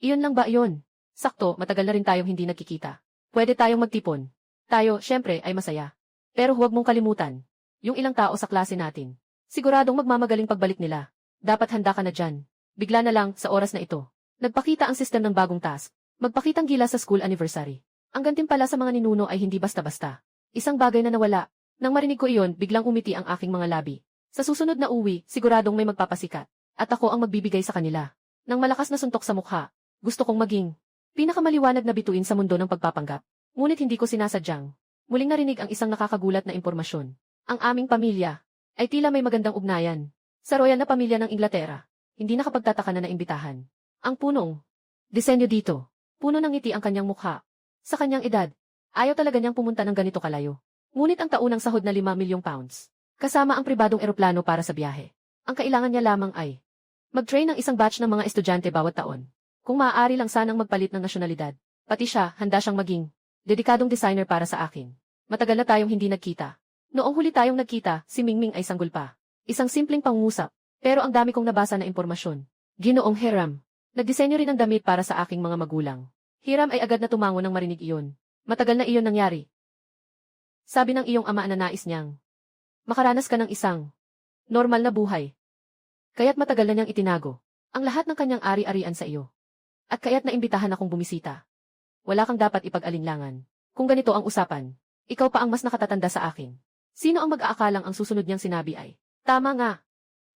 Iyon lang ba iyon? Sakto, matagal na rin tayong hindi nagkikita. Pwede tayong magtipon. Tayo, syempre, ay masaya. Pero huwag mong kalimutan, yung ilang tao sa klase natin. Siguradong magmamagaling pagbalik nila. Dapat handa ka na dyan. Bigla na lang, sa oras na ito, nagpakita ang sistem ng bagong task. Magpakitang gila sa school anniversary. Ang gantimpala sa mga ninuno ay hindi basta-basta. Isang bagay na nawala. Nang marinig ko iyon, biglang umiti ang aking mga labi. Sa susunod na uwi, siguradong may magpapasikat. At ako ang magbibigay sa kanila. Nang malakas na suntok sa mukha, gusto kong maging pinakamaliwanag na bituin sa mundo ng pagpapanggap. Ngunit hindi ko sinasadyang. Muling narinig ang isang nakakagulat na impormasyon. Ang aming pamilya ay tila may magandang ugnayan. Sa royal na pamilya ng Inglaterra, hindi nakapagtataka na naimbitahan. Ang punong disenyo dito. Puno ng ngiti ang kanyang mukha. Sa kanyang edad, ayaw talaga niyang pumunta ng ganito kalayo. Ngunit ang taunang sahod na 5 milyong pounds, kasama ang pribadong eroplano para sa biyahe. Ang kailangan niya lamang ay mag-train ng isang batch ng mga estudyante bawat taon. Kung maaari lang sanang magpalit ng nasyonalidad. Pati siya, handa siyang maging dedikadong designer para sa akin. Matagal na tayong hindi nagkita. Noong huli tayong nagkita, si Mingming ay sanggol pa. Isang simpleng pangungusap, pero ang dami kong nabasa na impormasyon. Ginoong Hiram. Nagdisenyo rin ng damit para sa aking mga magulang. Hiram ay agad na tumango nang marinig iyon. Matagal na iyon nangyari. Sabi ng iyong ama na nais niyang makaranas ka ng isang normal na buhay. Kaya't matagal na niyang itinago ang lahat ng kanyang ari-arian sa iyo. At kaya't naimbitahan akong bumisita. Wala kang dapat ipag-alinlangan. Kung ganito ang usapan, ikaw pa ang mas nakatatanda sa akin. Sino ang mag-aakalang ang susunod niyang sinabi ay, tama nga.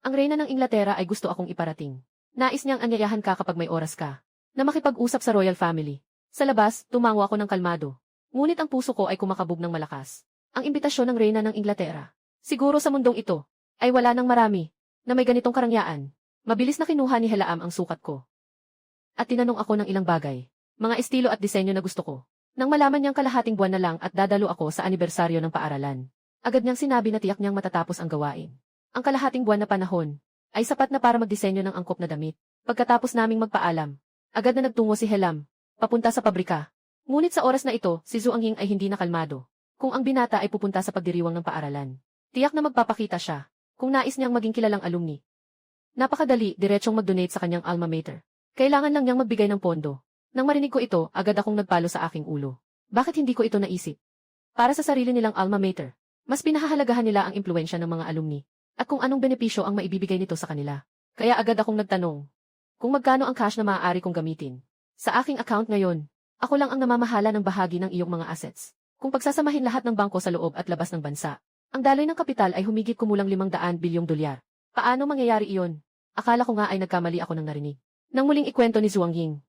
Ang reyna ng Inglaterra ay gusto akong iparating. Nais niyang anyayahan ka kapag may oras ka, na makipag-usap sa royal family. Sa labas, tumango ako ng kalmado. Ngunit ang puso ko ay kumakabog ng malakas. Ang imbitasyon ng reyna ng Inglaterra. Siguro sa mundong ito, ay wala nang marami, na may ganitong karangyaan. Mabilis na kinuha ni Helaam ang sukat ko. At tinanong ako ng ilang bagay, mga estilo at disenyo na gusto ko. Nang malaman niyang kalahating buwan na lang at dadalo ako sa anibersaryo ng paaralan, agad niyang sinabi na tiyak niyang matatapos ang gawain. Ang kalahating buwan na panahon ay sapat na para magdisenyo ng angkop na damit. Pagkatapos naming magpaalam, agad na nagtungo si Helam, papunta sa pabrika. Ngunit sa oras na ito, si Zhu Angying ay hindi nakalmado. Kung ang binata ay pupunta sa pagdiriwang ng paaralan, tiyak na magpapakita siya kung nais niyang maging kilalang alumni. Napakadali, diretsong mag-donate sa kanyang alma mater. Kailangan lang niyang magbigay ng pondo. Nang marinig ko ito, agad akong nagpalo sa aking ulo. Bakit hindi ko ito naisip? Para sa sarili nilang alma mater, mas pinahahalagahan nila ang impluwensya ng mga alumni, at kung anong benepisyo ang maibibigay nito sa kanila. Kaya agad akong nagtanong, kung magkano ang cash na maaari kong gamitin. Sa aking account ngayon, ako lang ang namamahala ng bahagi ng iyong mga assets. Kung pagsasamahin lahat ng bangko sa loob at labas ng bansa, ang daloy ng kapital ay humigit kumulang 500 bilyong dolyar. Paano mangyayari iyon? Akala ko nga ay nagkamali ako ng narinig. Nang muling ikwento ni Zhu Angying,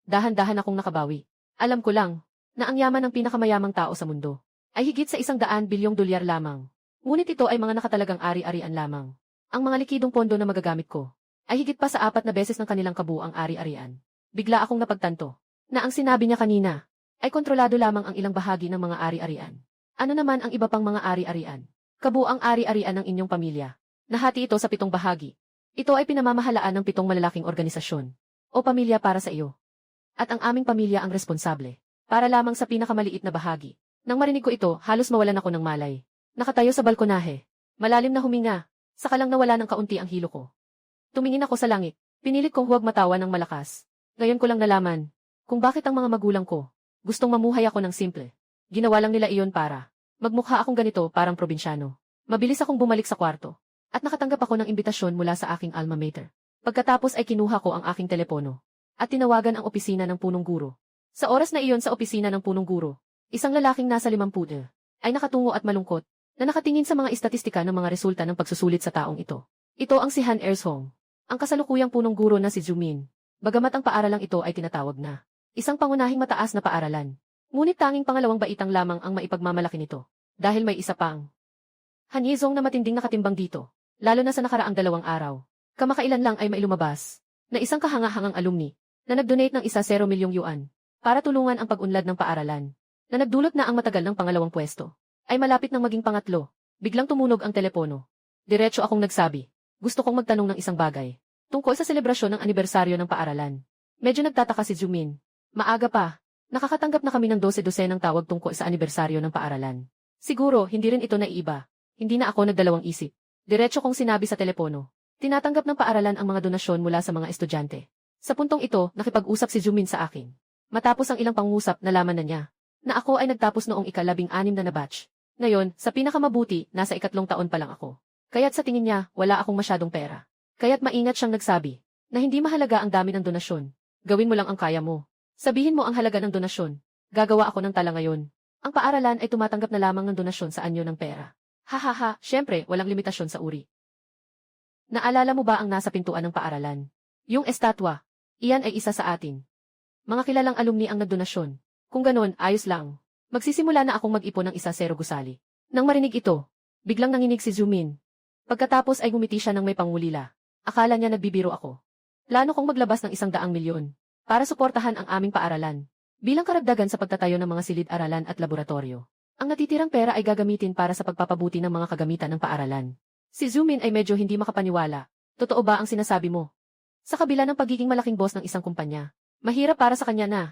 dahan-dahan akong nakabawi. Alam ko lang, na ang yaman ng pinakamayamang tao sa mundo ay higit sa 100 bilyong dolyar lamang. Ngunit ito ay mga nakatalagang ari-arian lamang. Ang mga likidong pondo na magagamit ko ay higit pa sa 4 na beses ng kanilang kabuuang ari-arian. Bigla akong napagtanto na ang sinabi niya kanina ay kontrolado lamang ang ilang bahagi ng mga ari-arian. Ano naman ang iba pang mga ari-arian? Kabuuang ari-arian ng inyong pamilya. Nahati ito sa 7 bahagi. Ito ay pinamamahalaan ng 7 malalaking organisasyon o pamilya para sa iyo. At ang aming pamilya ang responsable para lamang sa pinakamaliit na bahagi. Nang marinig ko ito, halos mawalan ako ng malay. Nakatayo sa balkonahe. Malalim na huminga. Saka lang nawala ng kaunti ang hilo ko. Tumingin ako sa langit. Pinilit kong huwag matawa ng malakas. Ngayon ko lang nalaman kung bakit ang mga magulang ko gustong mamuhay ako ng simple. Ginawa lang nila iyon para magmukha akong ganito, parang probinsyano. Mabilis akong bumalik sa kwarto at nakatanggap ako ng imbitasyon mula sa aking alma mater. Pagkatapos ay kinuha ko ang aking telepono at tinawagan ang opisina ng punong guro. Sa oras na iyon sa opisina ng punong guro, isang lalaking nasa 50 ay nakatungo at malungkot na nakatingin sa mga istatistika ng mga resulta ng pagsusulit sa taong ito. Ito ang si Han Ersong, ang kasalukuyang punong guro na si Jumin. Bagamat ang paaralang ito ay tinatawag na isang pangunahing mataas na paaralan, ngunit tanging pangalawang baitang lamang ang maipagmamalaki nito, dahil may isa pang Han Yizong na matinding nakatimbang dito, lalo na sa nakaraang 2 araw. Kamakailan lang ay mailumabas na isang kahangahangang alumni na nag-donate ng 1 milyong yuan para tulungan ang pag-unlad ng paaralan, na nagdulot na ang matagal ng pangalawang pwesto ay malapit ng maging pangatlo. Biglang tumunog ang telepono. Diretso akong nagsabi, gusto kong magtanong ng isang bagay tungkol sa selebrasyon ng anibersaryo ng paaralan. Medyo nagtataka si Jumin. Maaga pa, nakakatanggap na kami ng 12 ng tawag tungkol sa anibersaryo ng paaralan. Siguro, hindi rin ito naiiba. Hindi na ako nagdalawang isip. Diretso kong sinabi sa telepono. Tinatanggap ng paaralan ang mga donasyon mula sa mga estudyante. Sa puntong ito, nakipag-usap si Jumin sa akin. Matapos ang ilang pangusap, nalaman na niya na ako ay nagtapos noong ika-16 na batch. Ngayon, sa pinakamabuti, nasa 3 taon pa lang ako. Kaya't sa tingin niya, wala akong masyadong pera. Kaya't maingat siyang nagsabi na hindi mahalaga ang dami ng donasyon. Gawin mo lang ang kaya mo. Sabihin mo ang halaga ng donasyon. Gagawa ako ng tala ngayon. Ang paaralan ay tumatanggap na lamang ng donasyon sa anyo ng pera. Hahaha, syempre, walang limitasyon sa uri. Naalala mo ba ang nasa pintuan ng paaralan? Yung estatwa. Iyan ay isa sa atin. Mga kilalang alumni ang nagdonasyon. Kung ganon, ayos lang. Magsisimula na akong mag-ipon ng 1 gusali. Nang marinig ito, biglang nanginig si Jumin. Pagkatapos ay ngumiti siya ng may pangulila. Akala niya nagbibiro ako. Plano kong maglabas ng 100 milyon para suportahan ang aming paaralan. Bilang karagdagan sa pagtatayo ng mga silid-aralan at laboratorio. Ang natitirang pera ay gagamitin para sa pagpapabuti ng mga kagamitan ng paaralan. Si Zumin ay medyo hindi makapaniwala. Totoo ba ang sinasabi mo? Sa kabila ng pagiging malaking boss ng isang kumpanya, mahirap para sa kanya na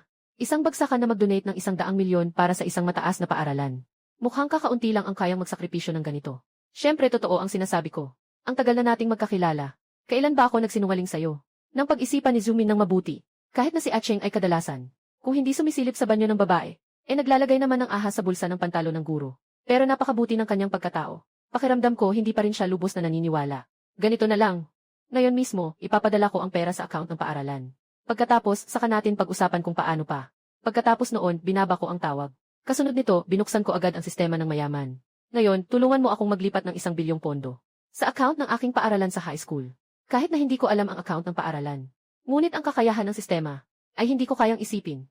isang bagsakan na mag-donate ng 100 milyon para sa isang mataas na paaralan. Mukhang kakaunti lang ang kayang magsakripisyo ng ganito. Siyempre totoo ang sinasabi ko. Ang tagal na nating magkakilala. Kailan ba ako nagsinungaling sa'yo? Nang pag-isipan ni Zumin ng mabuti, kahit na si Acheng ay kadalasan, kung hindi sumisilip sa banyo ng babae, naglalagay naman ng ahas sa bulsa ng pantalo ng guro. Pero napakabuti ng kanyang pagkatao. Pakiramdam ko hindi pa rin siya lubos na naniniwala. Ganito na lang. Ngayon mismo, ipapadala ko ang pera sa account ng paaralan. Pagkatapos, saka natin pag-usapan kung paano pa. Pagkatapos noon, binaba ko ang tawag. Kasunod nito, binuksan ko agad ang sistema ng mayaman. Ngayon, tulungan mo akong maglipat ng 1 bilyong pondo sa account ng aking paaralan sa high school. Kahit na hindi ko alam ang account ng paaralan. Ngunit ang kakayahan ng sistema ay hindi ko kayang isipin.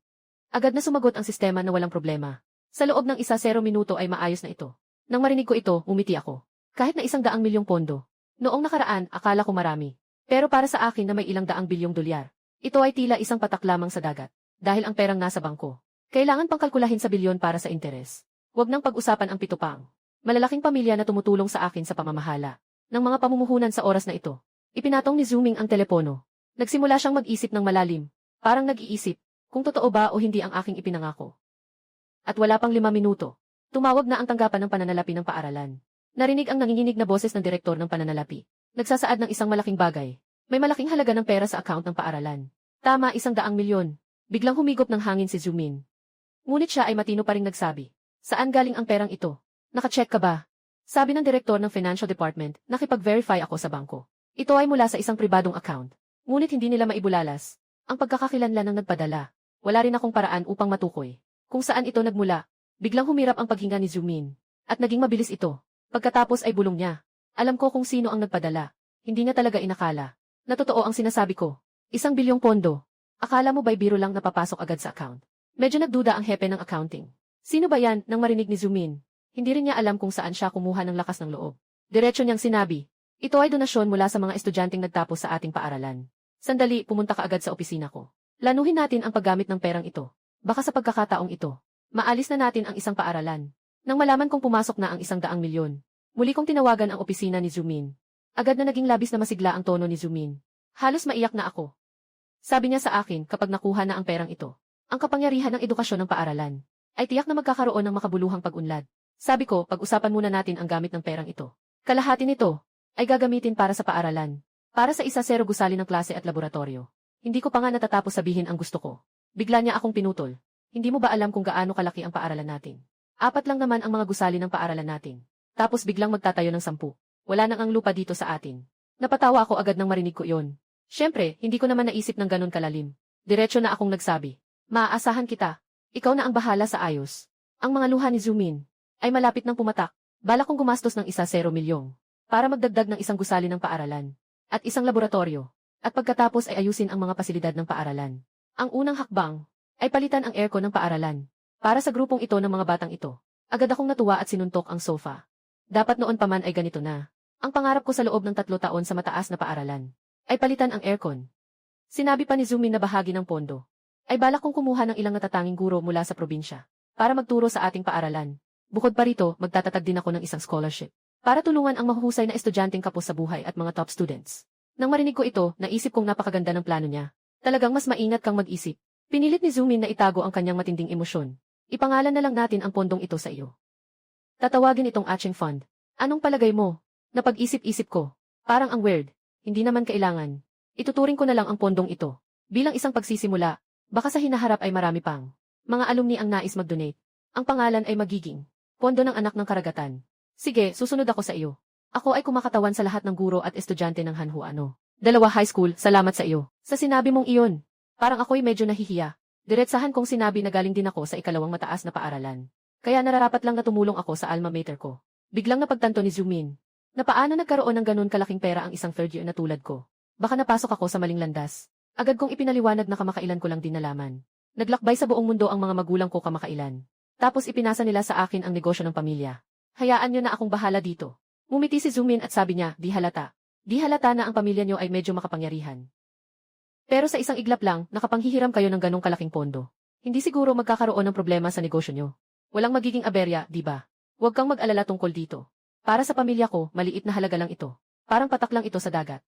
Agad na sumagot ang sistema na walang problema. Sa loob ng 0 minuto ay maayos na ito. Nang marinig ko ito, umiti ako. Kahit na 100 milyong pondo. Noong nakaraan, akala ko marami. Pero para sa akin na may 100 bilyong dolyar, ito ay tila isang patak lamang sa dagat. Dahil ang perang nasa bangko. Kailangan pang kalkulahin sa bilyon para sa interes. Huwag nang pag-usapan ang pitupang. Malalaking pamilya na tumutulong sa akin sa pamamahala ng mga pamumuhunan sa oras na ito. Ipinatong ni Zooming ang telepono. Nagsimula siyang mag-isip ng malalim. Parang nag-iisip kung totoo ba o hindi ang aking ipinangako. At wala pang 5 minuto. Tumawag na ang tanggapan ng pananalapi ng paaralan. Narinig ang nanginginig na boses ng direktor ng pananalapi. Nagsasaad ng isang malaking bagay. May malaking halaga ng pera sa account ng paaralan. Tama, 100 milyon. Biglang humigop ng hangin si Zoomin. Ngunit siya ay matino pa ring nagsabi. Saan galing ang perang ito? Nakacheck ka ba? Sabi ng direktor ng Financial Department, nakipag-verify ako sa bangko. Ito ay mula sa isang pribadong account. Ngunit hindi nila maibulalas ang pagkakakilanlan ng nagpadala. Wala rin akong paraan upang matukoy kung saan ito nagmula. Biglang humirap ang paghinga ni Zoomin. At naging mabilis ito. Pagkatapos ay bulong niya. Alam ko kung sino ang nagpadala. Hindi niya talaga inakala na totoo ang sinasabi ko. 1 bilyong pondo. Akala mo ba'y biro lang napapasok agad sa account? Medyo nagduda ang hepe ng accounting. Sino ba yan nang marinig ni Zoomin? Hindi rin niya alam kung saan siya kumuha ng lakas ng loob. Diretso niyang sinabi. Ito ay donasyon mula sa mga estudyanteng nagtapos sa ating paaralan. Sandali, pumunta ka agad sa opisina ko. Lanuhin natin ang paggamit ng perang ito. Baka sa pagkakataong ito, maalis na natin ang isang paaralan. Nang malaman kong pumasok na ang 100 milyon, muli kong tinawagan ang opisina ni Zoomin. Agad na naging labis na masigla ang tono ni Zoomin. Halos maiyak na ako. Sabi niya sa akin kapag nakuha na ang perang ito, ang kapangyarihan ng edukasyon ng paaralan ay tiyak na magkakaroon ng makabuluhang pag-unlad. Sabi ko, pag-usapan muna natin ang gamit ng perang ito. Kalahati nito ay gagamitin para sa paaralan, para sa 1 gusali ng klase at laboratorio. Hindi ko pa nga natatapos sabihin ang gusto ko. Bigla niya akong pinutol. Hindi mo ba alam kung gaano kalaki ang paaralan natin? 4 lang naman ang mga gusali ng paaralan natin. Tapos biglang magtatayo ng 10. Wala nang ang lupa dito sa atin. Napatawa ako agad nang marinig ko iyon. Siyempre, hindi ko naman naisip ng ganun kalalim. Diretso na akong nagsabi. Maaasahan kita. Ikaw na ang bahala sa ayos. Ang mga luha ni Zoomin ay malapit ng pumatak. Balak kong gumastos ng 1 milyong para magdagdag ng 1 gusali ng paaralan at 1 laboratorio. At pagkatapos ay ayusin ang mga pasilidad ng paaralan. Ang unang hakbang ay palitan ang aircon ng paaralan. Para sa grupong ito ng mga batang ito, agad akong natuwa at sinuntok ang sofa. Dapat noon pa man ay ganito na. Ang pangarap ko sa loob ng 3 taon sa mataas na paaralan ay palitan ang aircon. Sinabi pa ni Zoomin na bahagi ng pondo ay balak kong kumuha ng ilang natatanging guro mula sa probinsya para magturo sa ating paaralan. Bukod pa rito, magtatatag din ako ng isang scholarship para tulungan ang mahuhusay na estudyanteng kapos sa buhay at mga top students. Nang marinig ko ito, naisip kong napakaganda ng plano niya. Talagang mas maingat kang mag-isip. Pinilit ni Zoomin na itago ang kanyang matinding emosyon. Ipangalan na lang natin ang pondong ito sa iyo. Tatawagin itong Acheng Fund. Anong palagay mo? Napag-isip-isip ko. Parang ang weird. Hindi naman kailangan. Ituturing ko na lang ang pondong ito. Bilang isang pagsisimula, baka sa hinaharap ay marami pang mga alumni ang nais mag-donate. Ang pangalan ay magiging Pondo ng Anak ng Karagatan. Sige, susunod ako sa iyo. Ako ay kumakatawan sa lahat ng guro at estudyante ng Hanhuano. 2 high school, salamat sa iyo. Sa sinabi mong iyon, parang ako'y medyo nahihiya. Diretsahan kong sinabi na galing din ako sa 2 mataas na paaralan. Kaya nararapat lang na tumulong ako sa alma mater ko. Biglang napagtanto ni Zoomin na paano nagkaroon ng ganun kalaking pera ang isang third year na tulad ko. Baka napasok ako sa maling landas. Agad kong ipinaliwanag na kamakailan ko lang din nalaman. Naglakbay sa buong mundo ang mga magulang ko kamakailan. Tapos ipinasa nila sa akin ang negosyo ng pamilya. Hayaan niyo na akong bahala dito. Ngumiti si Zoomin at sabi niya, di halata. Di halata na ang pamilya niyo ay medyo makapangyarihan. Pero sa isang iglap lang, nakapanghihiram kayo ng ganong kalaking pondo. Hindi siguro magkakaroon ng problema sa negosyo nyo. Walang magiging aberya, di ba? Huwag kang mag-alala tungkol dito. Para sa pamilya ko, maliit na halaga lang ito. Parang patak lang ito sa dagat.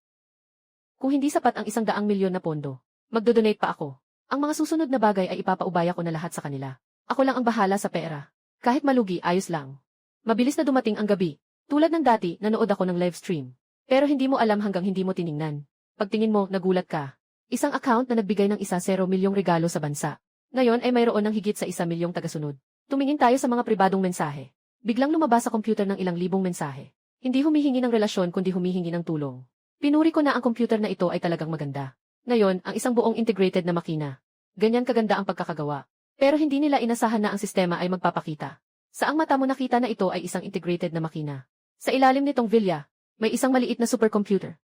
Kung hindi sapat ang 100 milyon na pondo, magdodonate pa ako. Ang mga susunod na bagay ay ipapaubaya ko na lahat sa kanila. Ako lang ang bahala sa pera. Kahit malugi, ayos lang. Mabilis na dumating ang gabi. Tulad ng dati, nanood ako ng live stream. Pero hindi mo alam hanggang hindi mo tiningnan. Pagtingin mo, nagulat ka. Isang account na nagbigay ng 1 milyong regalo sa bansa. Ngayon ay mayroon ng higit sa 1 milyong tagasunod. Tumingin tayo sa mga pribadong mensahe. Biglang lumabas sa computer ng ilang libong mensahe. Hindi humihingi ng relasyon kundi humihingi ng tulong. Pinuri ko na ang computer na ito ay talagang maganda. Ngayon, ang isang buong integrated na makina. Ganyan kaganda ang pagkakagawa. Pero hindi nila inasahan na ang sistema ay magpapakita. Saang mata mo nakita na ito ay isang integrated na makina. Sa ilalim nitong vilya, may isang maliit na supercomputer.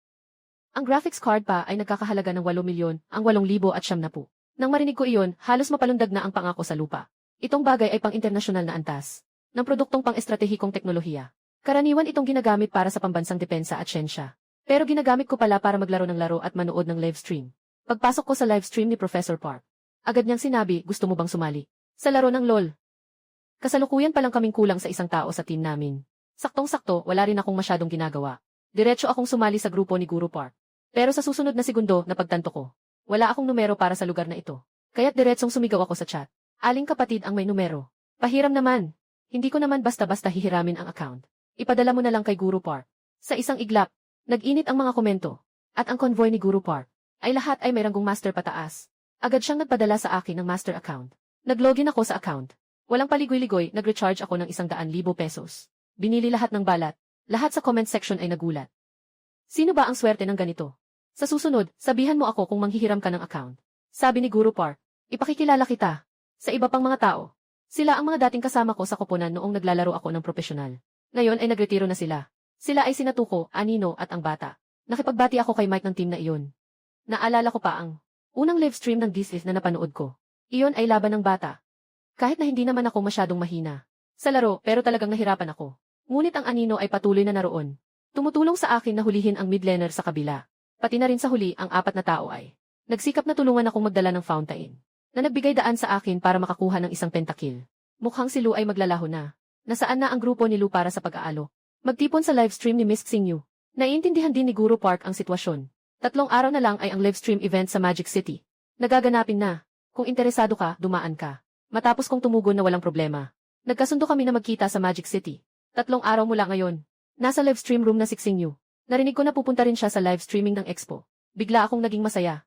Ang graphics card pa ay nagkakahalaga ng 8 milyon, ang 8,070. Nang marinig ko iyon, halos mapalundag na ang pangako sa lupa. Itong bagay ay pang-internasyonal na antas ng produktong pang-estratehikong teknolohiya. Karaniwan itong ginagamit para sa pambansang depensa at siyensya. Pero ginagamit ko pala para maglaro ng laro at manood ng live stream. Pagpasok ko sa live stream ni Professor Park, agad niyang sinabi, gusto mo bang sumali sa laro ng LOL? Kasalukuyan pa lang kaming kulang sa isang tao sa team namin. Saktong-sakto, wala rin akong masyadong ginagawa. Diretso akong sumali sa grupo ni Guru Park. Pero sa susunod na segundo, napagtanto ko, wala akong numero para sa lugar na ito. Kaya't diretsong sumigaw ako sa chat. Aling kapatid ang may numero? Pahiram naman. Hindi ko naman basta-basta hihiramin ang account. Ipadala mo na lang kay Guru Park. Sa isang iglap, nag-init ang mga komento. At ang convoy ni Guru Park ay lahat ay may ranggong master pataas. Agad siyang nagpadala sa akin ng master account. Naglogin ako sa account. Walang paligoy-ligoy, nag-recharge ako ng 100,000 pesos. Binili lahat ng balat. Lahat sa comment section ay nagulat. Sino ba ang swerte ng ganito? Sa susunod, sabihan mo ako kung manghihiram ka ng account. Sabi ni Guru Park, ipakikilala kita sa iba pang mga tao. Sila ang mga dating kasama ko sa koponan noong naglalaro ako ng profesional. Ngayon ay nagretiro na sila. Sila ay sina Tuko, Anino at ang bata. Nakipagbati ako kay Mike ng team na iyon. Naalala ko pa ang unang live stream ng This Is na napanood ko. Iyon ay laban ng bata. Kahit na hindi naman ako masyadong mahina sa laro, pero talagang nahirapan ako. Ngunit ang Anino ay patuloy na naroon. Tumutulong sa akin na hulihin ang mid laner sa kabila. Pati na rin sa huli, ang 4 na tao ay nagsikap na tulungan akong magdala ng fountain na nagbigay daan sa akin para makakuha ng isang pentakill. Mukhang si Lu ay maglalaho na. Nasaan na ang grupo ni Lu para sa pag-aalo? Magtipon sa live stream ni Miss Xingyu. Naiintindihan din ni Guru Park ang sitwasyon. 3 araw na lang ay ang live stream event sa Magic City. Nagaganapin na. Kung interesado ka, dumaan ka. Matapos kong tumugon na walang problema, nagkasundo kami na magkita sa Magic City. 3 araw mula ngayon. Nasa live stream room na si Xingyu. Narinig ko na pupunta rin siya sa live streaming ng expo. Bigla akong naging masaya.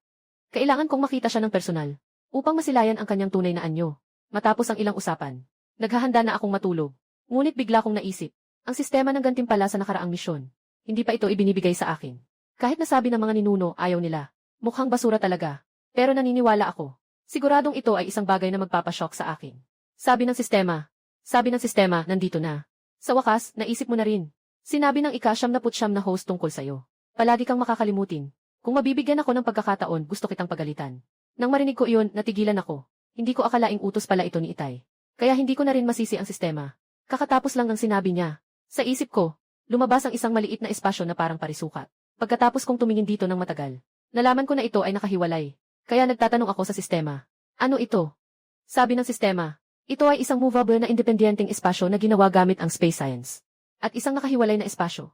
Kailangan kong makita siya ng personal upang masilayan ang kanyang tunay na anyo. Matapos ang ilang usapan, naghahanda na akong matulog. Ngunit bigla kong naisip, ang sistema ng gantimpala sa nakaraang misyon. Hindi pa ito ibinibigay sa akin. Kahit nasabi ng mga ninuno, ayaw nila. Mukhang basura talaga. Pero naniniwala ako. Siguradong ito ay isang bagay na magpapashock sa akin. Sabi ng sistema, nandito na. Sa wakas, naisip mo na rin. Sinabi ng ika-79 na host tungkol sa'yo. Palagi kang makakalimutin. Kung mabibigyan ako ng pagkakataon, gusto kitang pagalitan. Nang marinig ko iyon, natigilan ako. Hindi ko akalaing utos pala ito ni Itay. Kaya hindi ko na rin masisi ang sistema. Kakatapos lang ng sinabi niya. Sa isip ko, lumabas ang isang maliit na espasyo na parang parisukat. Pagkatapos kong tumingin dito ng matagal, nalaman ko na ito ay nakahiwalay. Kaya nagtatanong ako sa sistema. Ano ito? Sabi ng sistema, ito ay isang movable na independenteng espasyo na ginawa gamit ang space science. At isang nakahiwalay na espasyo.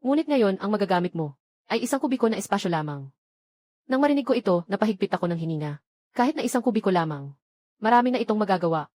Ngunit ngayon ang magagamit mo ay isang kubiko na espasyo lamang. Nang marinig ko ito, napahigpit ako ng hininga. Kahit na isang kubiko lamang, marami na itong magagawa.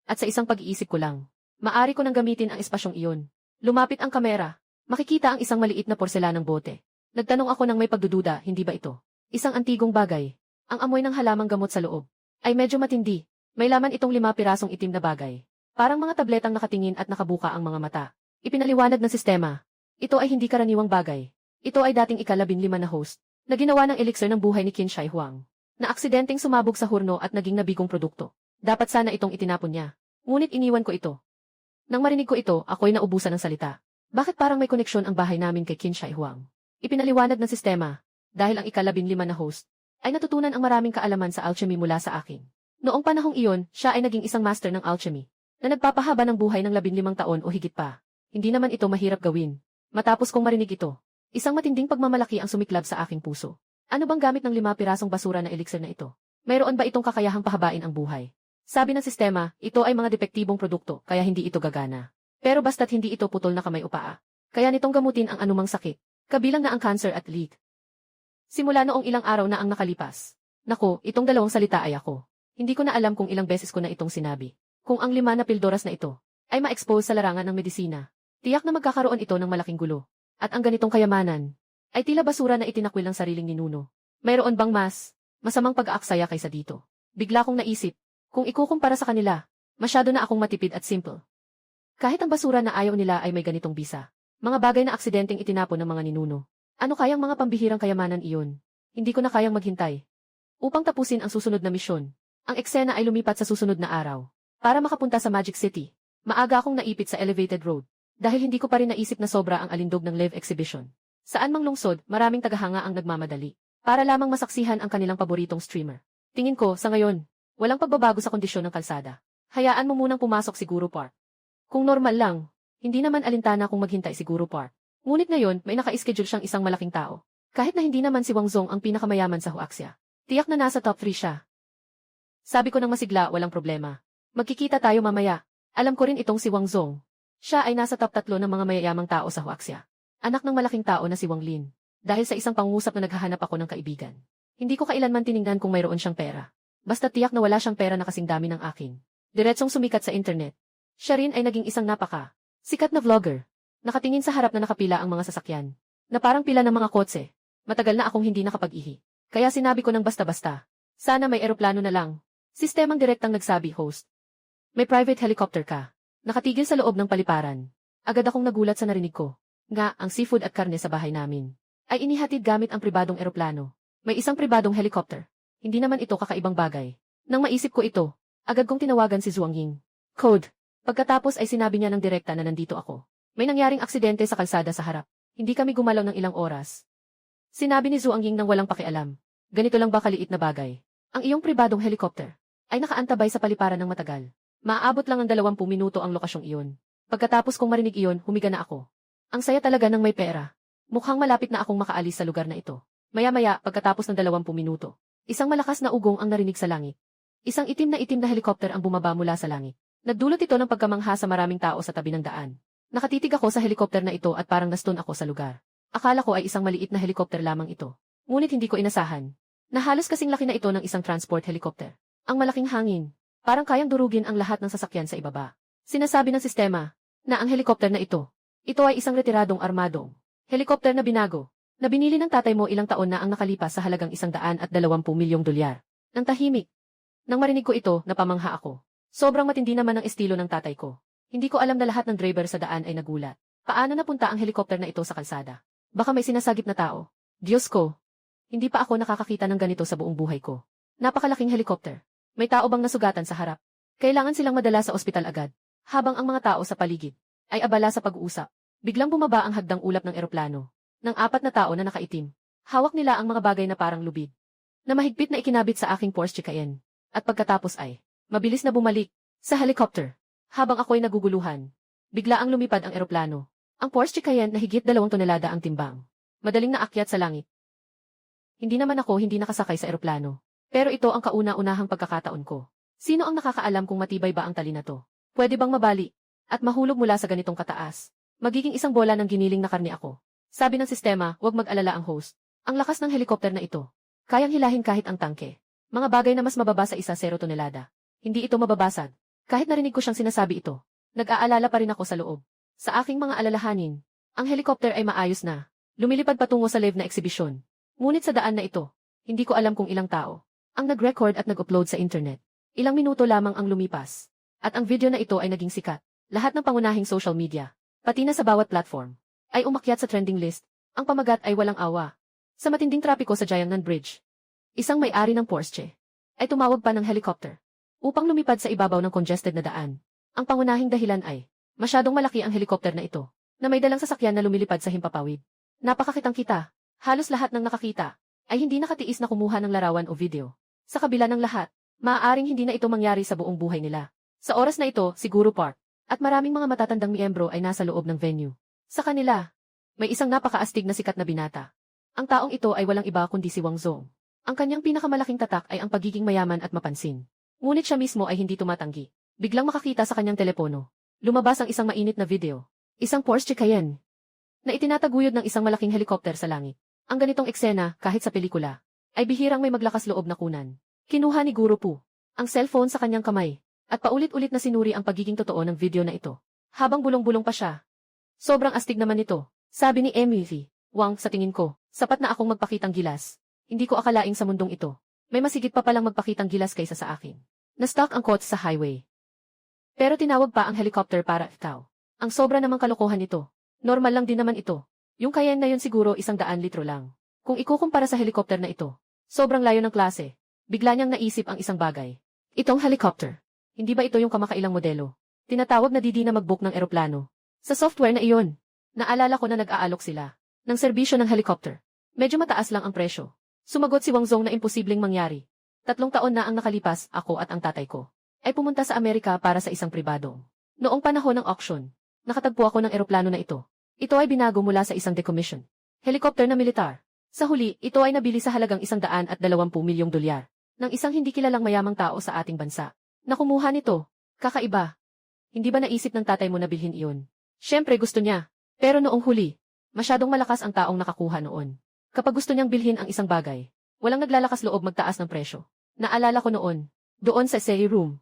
At sa isang pag-iisip ko lang, maari ko nang gamitin ang espasyong iyon. Lumapit ang kamera. Makikita ang isang maliit na porselanang bote. Nagtanong ako ng may pagdududa, hindi ba ito isang antigong bagay? Ang amoy ng halamang gamot sa loob ay medyo matindi. May laman itong 5 pirasong itim na bagay. Parang mga tabletang nakatingin at nakabuka ang mga mata. Ipinaliwanag ng sistema. Ito ay hindi karaniwang bagay. Ito ay dating ika-15 na host na ginawa ng elixir ng buhay ni Qin Shi Huang, na aksidenteng sumabog sa hurno at naging nabigong produkto. Dapat sana itong itinapon niya. Ngunit iniwan ko ito. Nang marinig ko ito, ako'y naubusan ng salita. Bakit parang may koneksyon ang bahay namin kay Qin Shi Huang? Ipinaliwanag ng sistema. Dahil ang ika-15 na host ay natutunan ang maraming kaalaman sa alchemy mula sa akin. Noong panahong iyon, siya ay naging isang master ng alchemy na nagpapahaba ng buhay ng 15 taon o higit pa. Hindi naman ito mahirap gawin. Matapos kong marinig ito, isang matinding pagmamalaki ang sumiklab sa aking puso. Ano bang gamit ng 5 pirasong basura na elixir na ito? Mayroon ba itong kakayahang pahabain ang buhay? Sabi ng sistema, ito ay mga depektibong produkto kaya hindi ito gagana. Pero basta't hindi ito putol na kamay o paa. Kaya nitong gamutin ang anumang sakit, kabilang na ang cancer at leak. Simula noong ilang araw na ang nakalipas. Nako, itong dalawang salita ay ako. Hindi ko na alam kung ilang beses ko na itong sinabi. Kung ang 5 na pildoras na ito ay ma-expose sa larangan ng medisina, tiyak na magkakaroon ito ng malaking gulo. At ang ganitong kayamanan ay tila basura na itinakwil ng sariling ninuno. Mayroon bang masamang pag-aaksaya kaysa dito? Bigla kong naisip, kung ikukumpara sa kanila, masyado na akong matipid at simple. Kahit ang basura na ayaw nila ay may ganitong bisa. Mga bagay na aksidenteng itinapon ng mga ninuno. Ano kayang mga pambihirang kayamanan iyon? Hindi ko na kayang maghintay. Upang tapusin ang susunod na misyon, ang eksena ay lumipat sa susunod na araw. Para makapunta sa Magic City, maaga akong naipit sa elevated road. Dahil hindi ko pa rin naisip na sobra ang alindog ng live exhibition. Saan mang lungsod, maraming tagahanga ang nagmamadali. Para lamang masaksihan ang kanilang paboritong streamer. Tingin ko, sa ngayon, walang pagbabago sa kondisyon ng kalsada. Hayaan mo munang pumasok siguro Park. Kung normal lang, hindi naman alintana kung maghintay siguro Park. Ngunit ngayon, may naka-schedule siyang isang malaking tao. Kahit na hindi naman si Wang Zong ang pinakamayaman sa Huaxia. Tiyak na nasa top 3 siya. Sabi ko ng masigla, walang problema. Magkikita tayo mamaya. Alam ko rin itong si Wang Zong. Siya ay nasa top 3 ng mga mayayamang tao sa Huaxia. Anak ng malaking tao na si Wang Lin. Dahil sa isang pangungusap na naghahanap ako ng kaibigan. Hindi ko kailanman tiningnan kung mayroon siyang pera. Basta tiyak na wala siyang pera na kasing dami ng akin. Diretsong sumikat sa internet. Siya rin ay naging isang sikat na vlogger. Nakatingin sa harap na nakapila ang mga sasakyan. Na parang pila ng mga kotse. Matagal na akong hindi nakapag-ihi. Kaya sinabi ko ng basta-basta. Sana may eroplano na lang. Sistemang direktang nagsabi, host. May private helicopter ka. Nakatigil sa loob ng paliparan. Agad akong nagulat sa narinig ko. Nga, ang seafood at karne sa bahay namin ay inihatid gamit ang pribadong eroplano. May isang pribadong helicopter. Hindi naman ito kakaibang bagay. Nang maisip ko ito, agad kong tinawagan si Zhuang Ying. Code. Pagkatapos ay sinabi niya ng direkta na nandito ako. May nangyaring aksidente sa kalsada sa harap. Hindi kami gumalaw ng ilang oras. Sinabi ni Zhuang Ying nang walang pakialam. Ganito lang ba kaliit na bagay? Ang iyong pribadong helicopter ay nakaantabay sa paliparan ng matagal. Maaabot lang ang 20 minuto ang lokasyong iyon. Pagkatapos kong marinig iyon, humiga na ako. Ang saya talaga ng may pera. Mukhang malapit na akong makaalis sa lugar na ito. Maya-maya, pagkatapos ng 20 minuto, isang malakas na ugong ang narinig sa langit. Isang itim na helikopter ang bumaba mula sa langit. Nagdulot ito ng pagkamangha sa maraming tao sa tabi ng daan. Nakatitig ako sa helikopter na ito at parang nastun ako sa lugar. Akala ko ay isang maliit na helikopter lamang ito. Ngunit hindi ko inasahan na halos kasing laki na ito ng isang transport helicopter. Ang malaking hangin, parang kayang durugin ang lahat ng sasakyan sa ibaba. Sinasabi ng sistema na ang helikopter na ito ay isang retiradong armadong helikopter na binago, na binili ng tatay mo ilang taon na ang nakalipas sa halagang $120 milyong. Nang tahimik. Nang marinig ko ito, napamangha ako. Sobrang matindi naman ang estilo ng tatay ko. Hindi ko alam na lahat ng driver sa daan ay nagulat. Paano napunta ang helikopter na ito sa kalsada? Baka may sinasagip na tao. Diyos ko! Hindi pa ako nakakakita ng ganito sa buong buhay ko. Napakalaking helikopter. May tao bang nasugatan sa harap? Kailangan silang madala sa ospital agad. Habang ang mga tao sa paligid ay abala sa pag-uusap. Biglang bumaba ang hagdang ulap ng eroplano. Ng 4 na tao na nakaitim. Hawak nila ang mga bagay na parang lubid. Na mahigpit na ikinabit sa aking Porsche Cayenne. At pagkatapos ay, mabilis na bumalik sa helicopter. Habang ako'y naguguluhan, bigla ang lumipad ang eroplano. Ang Porsche Cayenne na higit 2 tonelada ang timbang. Madaling naakyat sa langit. Hindi naman ako hindi nakasakay sa eroplano. Pero ito ang kauna-unahang pagkakataon ko. Sino ang nakakaalam kung matibay ba ang tali na to? Pwede bang mabali at mahulog mula sa ganitong kataas? Magiging isang bola ng giniling na karne ako. Sabi ng sistema, huwag mag-alala ang host. Ang lakas ng helikopter na ito. Kayang hilahin kahit ang tangke. Mga bagay na mas mababa sa 0 tonelada. Hindi ito mababasag. Kahit narinig ko siyang sinasabi ito, nag-aalala pa rin ako sa loob. Sa aking mga alalahanin, ang helikopter ay maayos na. Lumilipad patungo sa live na eksibisyon. Ngunit sa daan na ito, hindi ko alam kung ilang tao ang nag-record at nag-upload sa internet. Ilang minuto lamang ang lumipas. At ang video na ito ay naging sikat. Lahat ng pangunahing social media, pati na sa bawat platform, ay umakyat sa trending list. Ang pamagat ay walang awa. Sa matinding trapiko sa Jiangnan Bridge, isang may-ari ng Porsche ay tumawag pa ng helicopter upang lumipad sa ibabaw ng congested na daan. Ang pangunahing dahilan ay masyadong malaki ang helicopter na ito na may dalang sasakyan na lumilipad sa himpapawid. Napakakitang-kita. Halos lahat ng nakakita ay hindi nakatiis na kumuha ng larawan o video. Sa kabila ng lahat, maaaring hindi na ito mangyari sa buong buhay nila. Sa oras na ito, siguro Park at maraming mga matatandang miyembro ay nasa loob ng venue. Sa kanila, may isang napakaastig na sikat na binata. Ang taong ito ay walang iba kundi si Wang Zong. Ang kanyang pinakamalaking tatak ay ang pagiging mayaman at mapansin. Ngunit siya mismo ay hindi tumatanggi. Biglang makakita sa kanyang telepono. Lumabas ang isang mainit na video. Isang Porsche Cayenne na itinataguyod ng isang malaking helikopter sa langit. Ang ganitong eksena, kahit sa pelikula, ay bihirang may maglakas loob na kunan. Kinuha ni Guru Pu ang cellphone sa kanyang kamay at paulit-ulit na sinuri ang pagiging totoo ng video na ito. Habang bulong-bulong pa siya. Sobrang astig naman ito, sabi ni MV. Wang, sa tingin ko, sapat na akong magpakitang gilas. Hindi ko akalaing sa mundong ito, may masigit pa palang magpakitang gilas kaysa sa akin. Na-stuck ang kotse sa highway. Pero tinawag pa ang helicopter para ikaw. Ang sobra namang kalokohan nito. Normal lang din naman ito. Yung Cayenne na yun siguro 100 litro lang. Kung ikukumpara sa helicopter na ito, sobrang layo ng klase. Bigla niyang naisip ang isang bagay. Itong helicopter. Hindi ba ito yung kamakailang modelo? Tinatawag na Didi na mag-book ng eroplano. Sa software na iyon, naalala ko na nag-aalok sila ng serbisyo ng helicopter. Medyo mataas lang ang presyo. Sumagot si Wang Zong na imposibleng mangyari. 3 taon na ang nakalipas, ako at ang tatay ko ay pumunta sa Amerika para sa isang pribadong. Noong panahon ng auction, nakatagpo ako ng eroplano na ito. Ito ay binago mula sa isang decommission helicopter na militar. Sa huli, ito ay nabili sa halagang $120 milyong ng isang hindi kilalang mayamang tao sa ating bansa. Nakumuha nito. Kakaiba. Hindi ba naisip ng tatay mo na bilhin iyon? Siyempre gusto niya. Pero noong huli, masyadong malakas ang taong nakakuha noon. Kapag gusto niyang bilhin ang isang bagay, walang naglalakas loob magtaas ng presyo. Naalala ko noon, doon sa sale room.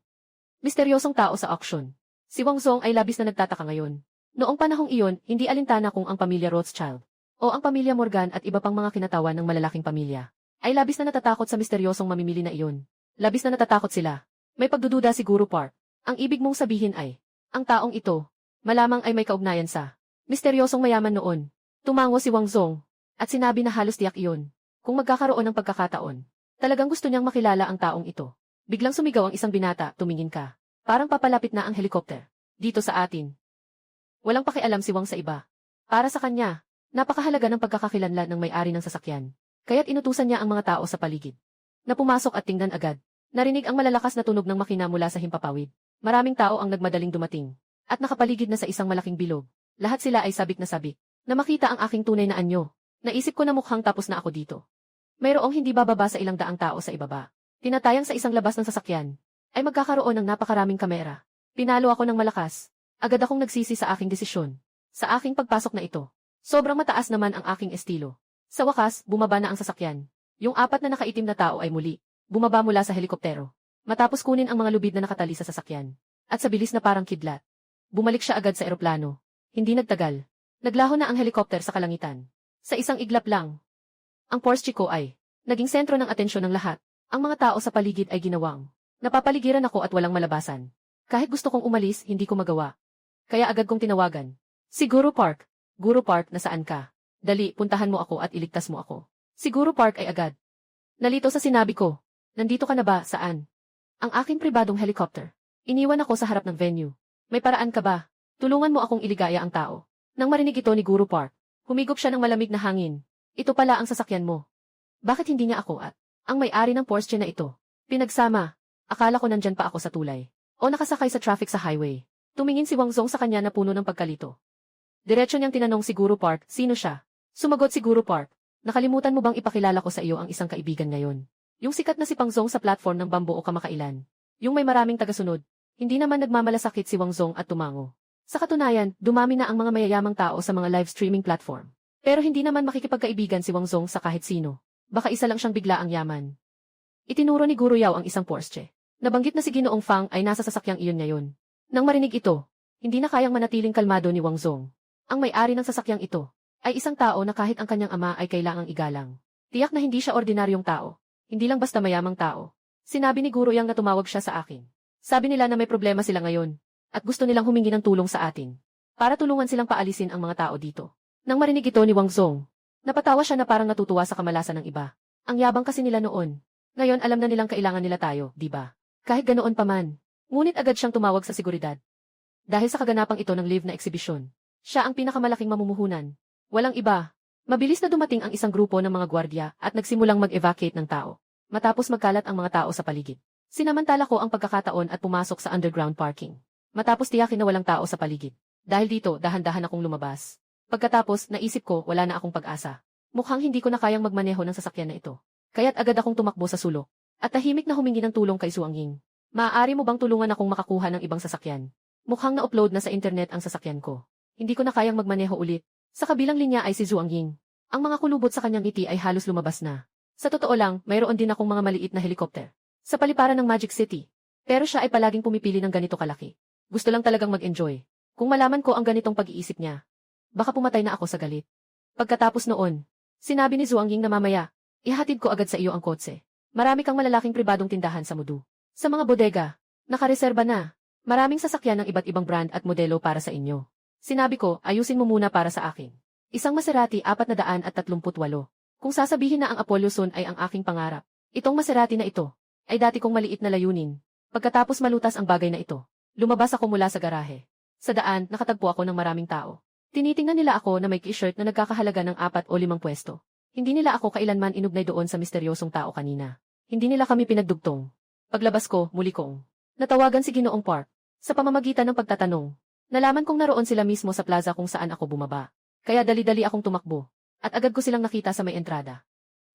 Misteryosong tao sa auction. Si Wang Zong ay labis na nagtataka ngayon. Noong panahong iyon, hindi alintana kung ang pamilya Rothschild o ang pamilya Morgan at iba pang mga kinatawan ng malalaking pamilya ay labis na natatakot sa misteryosong mamimili na iyon. Labis na natatakot sila. May pagdududa si Guru Park. Ang ibig mong sabihin ay, ang taong ito, malamang ay may kaugnayan sa misteryosong mayaman noon. Tumango si Wang Zong at sinabi na halos tiyak iyon. Kung magkakaroon ng pagkakataon, talagang gusto niyang makilala ang taong ito. Biglang sumigaw ang isang binata, tumingin ka. Parang papalapit na ang helikopter. Dito sa atin. Walang pakialam si Wang sa iba. Para sa kanya, napakahalaga ng pagkakakilanlan ng may-ari ng sasakyan. Kaya't inutusan niya ang mga tao sa paligid na pumasok at tingnan agad. Narinig ang malalakas na tunog ng makina mula sa himpapawid. Maraming tao ang nagmadaling dumating at nakapaligid na sa isang malaking bilog. Lahat sila ay sabik na sabik. Na makita ang aking tunay na anyo. Naisip ko na mukhang tapos na ako dito. Mayroong hindi bababa sa 100 tao sa ibaba. Tinatayang sa isang labas ng sasakyan, ay magkakaroon ng napakaraming kamera. Pinalo ako ng malakas. Agad akong nagsisi sa aking desisyon. Sa aking pagpasok na ito, sobrang mataas naman ang aking estilo. Sa wakas, bumaba na ang sasakyan. Yung 4 na nakaitim na tao ay muli bumaba mula sa helikoptero. Matapos kunin ang mga lubid na nakatali sa sasakyan. At sa bilis na parang kidlat, bumalik siya agad sa eroplano. Hindi nagtagal. Naglaho na ang helikopter sa kalangitan. Sa isang iglap lang, ang Porsche ko ay naging sentro ng atensyon ng lahat. Ang mga tao sa paligid ay ginawang napapaligiran ako at walang malabasan. Kahit gusto kong umalis, hindi ko magawa. Kaya agad kong tinawagan. Si Guru Park. Guru Park, nasaan ka? Dali, puntahan mo ako at iligtas mo ako. Si Guru Park ay agad nalito sa sinabi ko. Nandito ka na ba? Saan? Ang aking pribadong helicopter. Iniwan ako sa harap ng venue. May paraan ka ba? Tulungan mo akong iligaya ang tao. Nang marinig ito ni Guru Park, humigop siya ng malamig na hangin. Ito pala ang sasakyan mo. Bakit hindi niya ako at ang may-ari ng Porsche na ito pinagsama? Akala ko nandyan pa ako sa tulay o nakasakay sa traffic sa highway. Tumingin si Wang Zong sa kanya na puno ng pagkalito. Diretso niyang tinanong si Guru Park, sino siya? Sumagot si Guru Park, nakalimutan mo bang ipakilala ko sa iyo ang isang kaibigan ngayon? Yung sikat na si Pang Zong sa platform ng Bamboo o kamakailan. Yung may maraming tagasunod. Hindi naman nagmamalasakit si Wang Zong at tumango. Sa katunayan, dumami na ang mga mayayamang tao sa mga live streaming platform. Pero hindi naman makikipagkaibigan si Wang Zong sa kahit sino. Baka isa lang siyang bigla ang yaman. Itinuro ni Guru Yao ang isang Porsche. Nabanggit na si Ginoong Fang ay nasa sasakyang iyon ngayon. Nang marinig ito, hindi na kayang manatiling kalmado ni Wang Zong. Ang may-ari ng sasakyang ito ay isang tao na kahit ang kanyang ama ay kailangang igalang. Tiyak na hindi siya ordinaryong tao. Hindi lang basta mayamang tao. Sinabi ni Guru Yang na tumawag siya sa akin. Sabi nila na may problema sila ngayon at gusto nilang humingi ng tulong sa atin para tulungan silang paalisin ang mga tao dito. Nang marinig ito ni Wang Zong, napatawa siya na parang natutuwa sa kamalasan ng iba. Ang yabang kasi nila noon. Ngayon alam na nilang kailangan nila tayo, di ba? Kahit ganoon pa man. Ngunit agad siyang tumawag sa seguridad. Dahil sa kaganapang ito ng live na eksibisyon, siya ang pinakamalaking mamumuhunan. Walang iba. Mabilis na dumating ang isang grupo ng mga gwardiya at nagsimulang mag-evacuate ng tao. Matapos magkalat ang mga tao sa paligid. Sinamantala ko ang pagkakataon at pumasok sa underground parking. Matapos tiyakin na walang tao sa paligid. Dahil dito, dahan-dahan akong lumabas. Pagkatapos, naisip ko wala na akong pag-asa. Mukhang hindi ko na kayang magmaneho ng sasakyan na ito. Kaya't agad akong tumakbo sa sulok. At tahimik na humingi ng tulong kay Zhuang Ying. Maaari mo bang tulungan akong makakuha ng ibang sasakyan? Mukhang na-upload na sa internet ang sasakyan ko. Hindi ko na kayang magmaneho ulit. Sa kabilang linya ay si Zhuang Ying. Ang mga kulubot sa kanyang ngiti ay halos lumabas na. Sa totoo lang, mayroon din akong mga maliit na helikopter. Sa paliparan ng Magic City. Pero siya ay palaging pumipili ng ganito kalaki. Gusto lang talagang mag-enjoy. Kung malaman ko ang ganitong pag-iisip niya, baka pumatay na ako sa galit. Pagkatapos noon, sinabi ni Zhuang Ying na mamaya, ihatid ko agad sa iyo ang kotse. Marami kang malalaking pribadong tindahan sa Mudu. Sa mga bodega, nakareserba na. Maraming sasakyan ng iba't ibang brand at modelo para sa inyo. Sinabi ko, ayusin mo muna para sa akin. Isang Maserati 438. Kung sasabihin na ang Apollo Sun ay ang aking pangarap, itong Maserati na ito, ay dati kong maliit na layunin. Pagkatapos malutas ang bagay na ito, lumabas ako mula sa garahe. Sa daan, nakatagpo ako ng maraming tao. Tinitingnan nila ako na may t-shirt na nagkakahalaga ng 4 o 5 pwesto. Hindi nila ako kailanman inugnay doon sa misteryosong tao kanina. Hindi nila kami pinagdugtong. Paglabas ko, muli kong natawagan si Ginoong Park. Sa pamamagitan ng pagtatanong, nalaman kong naroon sila mismo sa plaza kung saan ako bumaba. Kaya dali-dali akong tumakbo. At agad ko silang nakita sa may entrada.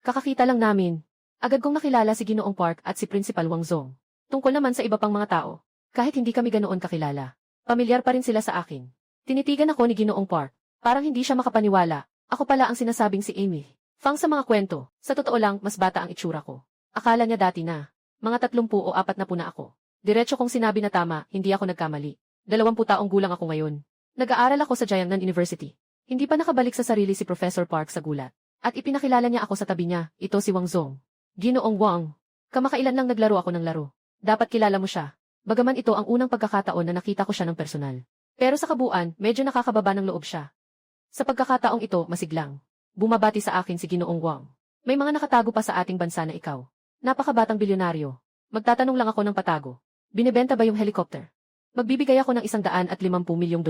Kakakita lang namin. Agad kong nakilala si Ginoong Park at si Principal Wang Zong. Tungkol naman sa iba pang mga tao, kahit hindi kami ganoon kakilala, pamilyar pa rin sila sa akin. Tinitigan ako ni Ginoong Park. Parang hindi siya makapaniwala. Ako pala ang sinasabing si Amy. Fang sa mga kwento, sa totoo lang, mas bata ang itsura ko. Akala niya dati na. Mga 30 o 40 na ako. Diretso kong sinabi na tama, hindi ako nagkamali. 20 taong gulang ako ngayon. Nag-aaral ako sa Jiangnan University. Hindi pa nakabalik sa sarili si Professor Park sa gulat. At ipinakilala niya ako sa tabi niya, ito si Wang Zong. Ginoong Wang. Kamakailan lang naglaro ako ng laro. Dapat kilala mo siya. Bagaman ito ang unang pagkakataon na nakita ko siya ng personal. Pero sa kabuuan, medyo nakakababa ng loob siya. Sa pagkakataong ito, masiglang. Bumabati sa akin si Ginoong Wang. May mga nakatago pa sa ating bansa na ikaw. Napakabatang bilyonaryo. Magtatanong lang ako ng patago. Binebenta ba yung helicopter? Magbibigay ako ng $150 milyong.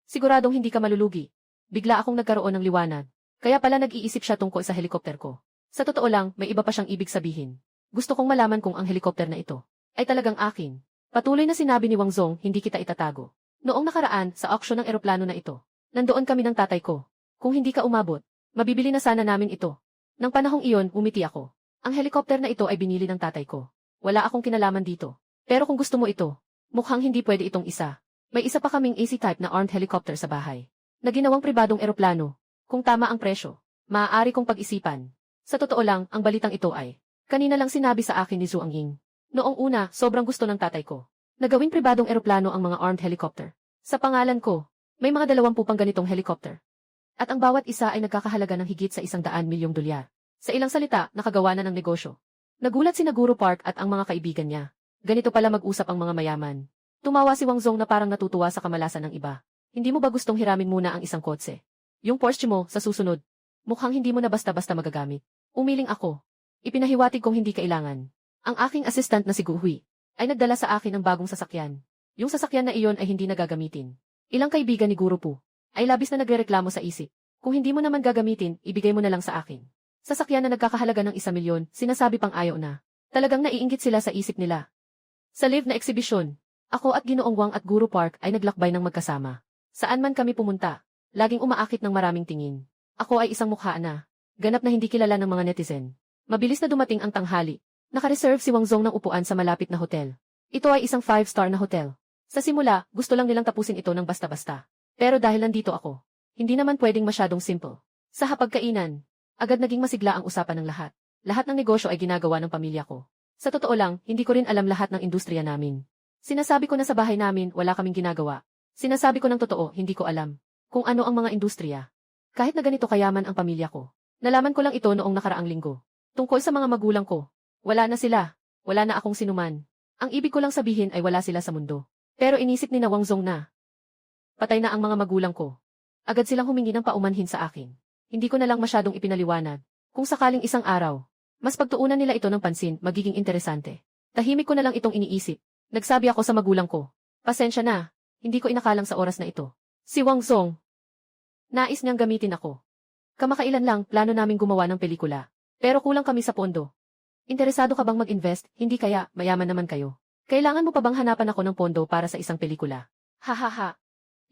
Siguradong hindi ka malulugi. Bigla akong nagkaroon ng liwanag. Kaya pala nag-iisip siya tungkol sa helicopter ko. Sa totoo lang, may iba pa siyang ibig sabihin. Gusto kong malaman kung ang helicopter na ito ay talagang akin. Patuloy na sinabi ni Wang Zong, hindi kita itatago. Noong nakaraan, sa auction ng eroplano na ito, nandoon kami ng tatay ko. Kung hindi ka umabot, mabibili na sana namin ito. Nang panahong iyon, umiti ako. Ang helicopter na ito ay binili ng tatay ko. Wala akong kinalaman dito. Pero kung gusto mo ito, mukhang hindi pwede itong isa. May isa pa kaming AC-type na armed helicopter sa bahay. Na ginawang pribadong eroplano. Kung tama ang presyo, maaari kong pag-isipan. Sa totoo lang, ang balitang ito ay, kanina lang sinabi sa akin ni Zhuang Ying. Noong una, sobrang gusto ng tatay ko. Nagawing pribadong eroplano ang mga armed helicopter. Sa pangalan ko, may mga 20 pang ganitong helicopter. At ang bawat isa ay nagkakahalaga ng higit sa $100 milyong. Sa ilang salita, nakagawa na ng negosyo. Nagulat si Guru Park at ang mga kaibigan niya. Ganito pala mag-usap ang mga mayaman. Tumawa si Wang Zong na parang natutuwa sa kamalasan ng iba. Hindi mo ba gustong hiramin muna ang isang kotse? Yung Porsche mo, sa susunod. Mukhang hindi mo na basta-basta magagamit. Umiling ako. Ipinahiwatig kong hindi kailangan. Ang aking assistant na si Gu Hui ay nagdala sa akin ng bagong sasakyan. Yung sasakyan na iyon ay hindi na gagamitin. Ilang kaibigan ni Guru Po ay labis na nagrereklamo sa isip. Kung hindi mo naman gagamitin, ibigay mo na lang sa akin. Sasakyan na nagkakahalaga ng 1 milyon, sinasabi pang ayaw na. Talagang naiinggit sila sa isip nila. Sa live na eksibisyon, ako at Ginoong Wang at Guru Park ay naglakbay ng magkasama. Saan man kami pumunta, laging umaakit ng maraming tingin. Ako ay isang mukha na. Ganap na hindi kilala ng mga netizen. Mabilis na dumating ang tanghali. Nakareserve si Wang Zong ng upuan sa malapit na hotel. Ito ay isang 5-star na hotel. Sa simula, gusto lang nilang tapusin ito ng basta-basta. Pero dahil nandito ako, hindi naman pwedeng masyadong simple. Sa hapagkainan, agad naging masigla ang usapan ng lahat. Lahat ng negosyo ay ginagawa ng pamilya ko. Sa totoo lang, hindi ko rin alam lahat ng industriya namin. Sinasabi ko na sa bahay namin wala kaming ginagawa. Sinasabi ko ng totoo, hindi ko alam kung ano ang mga industriya. Kahit na ganito kayaman ang pamilya ko. Nalaman ko lang ito noong nakaraang linggo. Tungkol sa mga magulang ko, wala na sila. Wala na akong sinuman. Ang ibig ko lang sabihin ay wala sila sa mundo. Pero inisip ni Wang Zong na patay na ang mga magulang ko. Agad silang humingi ng paumanhin sa akin. Hindi ko na lang masyadong ipinaliwanag. Kung sakaling isang araw, mas pagtuunan nila ito ng pansin, magiging interesante. Tahimik ko na lang itong iniisip. Nagsabi ako sa magulang ko. Pasensya na, hindi ko inakalang sa oras na ito. Si Wang Zong. Nais niyang gamitin ako. Kamakailan lang, plano naming gumawa ng pelikula. Pero kulang kami sa pondo. Interesado ka bang mag-invest? Hindi kaya, mayaman naman kayo. Kailangan mo pa bang hanapan ako ng pondo para sa isang pelikula? Hahaha.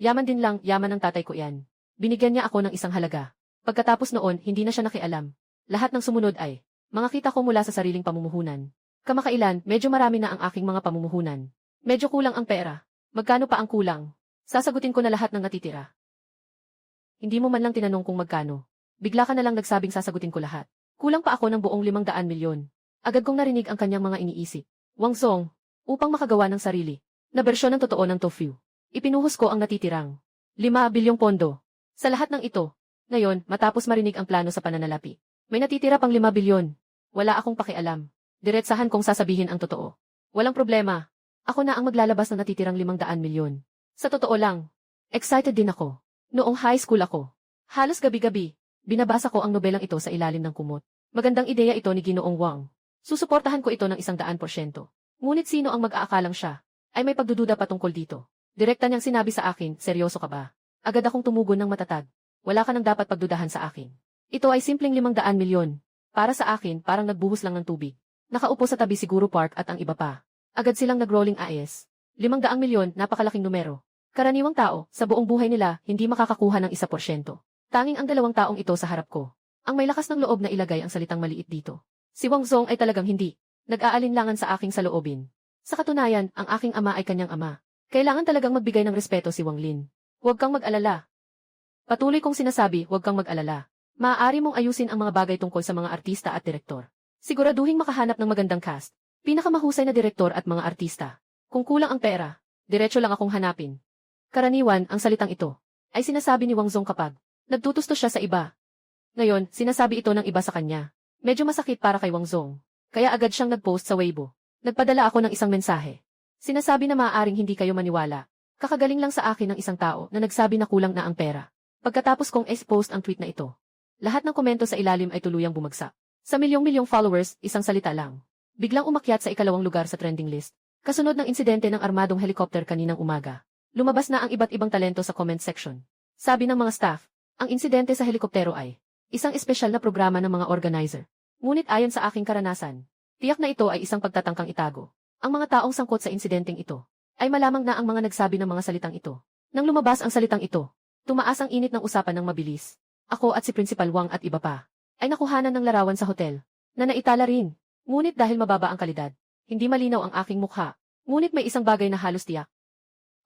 Yaman din lang, yaman ng tatay ko yan. Binigyan niya ako ng isang halaga. Pagkatapos noon, hindi na siya nakialam. Lahat ng sumunod ay, mga kita ko mula sa sariling pamumuhunan. Kamakailan, medyo marami na ang aking mga pamumuhunan. Medyo kulang ang pera. Magkano pa ang kulang? Sasagutin ko na lahat ng natitira. Hindi mo man lang tinanong kung magkano. Bigla ka na lang nagsabing sasagutin ko lahat. Kulang pa ako ng buong 500 milyon. Agad kong narinig ang kanyang mga iniisip. Wang Zong, upang makagawa ng sarili na bersyon ng totoo ng tofu. Ipinuhos ko ang natitirang 5 bilyong pondo. Sa lahat ng ito, ngayon, matapos marinig ang plano sa pananalapi, may natitira pang 5 bilyon. Wala akong pakialam. Diretsahan kong sasabihin ang totoo. Walang problema. Ako na ang maglalabas ng natitirang 500 milyon. Sa totoo lang, excited din ako. Noong high school ako, halos gabi-gabi, binabasa ko ang nobelang ito sa ilalim ng kumot. Magandang ideya ito ni Ginoong Wang. Susuportahan ko ito ng 100%. Ngunit sino ang mag-aakalang siya ay may pagdududa patungkol dito. Direkta niyang sinabi sa akin, seryoso ka ba? Agad akong tumugon ng matatag. Wala ka nang dapat pagdudahan sa akin. Ito ay simpleng 500 milyon. Para sa akin, parang nagbuhos lang ng tubig. Nakaupo sa tabi siguro Park at ang iba pa. Agad silang nag-rolling eyes. 500 milyon, napakalaking numero. Karaniwang tao, sa buong buhay nila, hindi makakakuha ng 1%. Tanging ang 2 taong ito sa harap ko. Ang may lakas ng loob na ilagay ang salitang maliit dito. Si Wang Zong ay talagang hindi nag-aalinlangan sa aking saloobin. Sa katunayan, ang aking ama ay kanyang ama. Kailangan talagang magbigay ng respeto si Wang Lin. Huwag kang mag-alala. Patuloy kong sinasabi, huwag kang mag-alala. Maaari mong ayusin ang mga bagay tungkol sa mga artista at direktor. Siguraduhin makahanap ng magandang cast, pinakamahusay na direktor at mga artista. Kung kulang ang pera, diretso lang akong hanapin. Karaniwan, ang salitang ito ay sinasabi ni Wang Zong kapag nagtutusto siya sa iba. Ngayon, sinasabi ito ng iba sa kanya. Medyo masakit para kay Wang Zong. Kaya agad siyang nag-post sa Weibo. Nagpadala ako ng isang mensahe. Sinasabi na maaaring hindi kayo maniwala. Kakagaling lang sa akin ng isang tao na nagsabi na kulang na ang pera. Pagkatapos kong post ang tweet na ito, lahat ng komento sa ilalim ay tuluyang bumagsak. Sa milyong-milyong followers, isang salita lang. Biglang umakyat sa ikalawang lugar sa trending list. Kasunod ng insidente ng armadong helicopter kaninang umaga. Lumabas na ang iba't ibang talento sa comment section. Sabi ng mga staff, ang insidente sa helikoptero ay isang espesyal na programa ng mga organizer. Ngunit ayon sa aking karanasan, tiyak na ito ay isang pagtatangkang itago. Ang mga taong sangkot sa insidenteng ito ay malamang na ang mga nagsabi ng mga salitang ito. Nang lumabas ang salitang ito, tumaas ang init ng usapan ng mabilis. Ako at si Principal Wang at iba pa ay nakuhanan ng larawan sa hotel na naitala rin. Ngunit dahil mababa ang kalidad, hindi malinaw ang aking mukha. Ngunit may isang bagay na halos tiyak.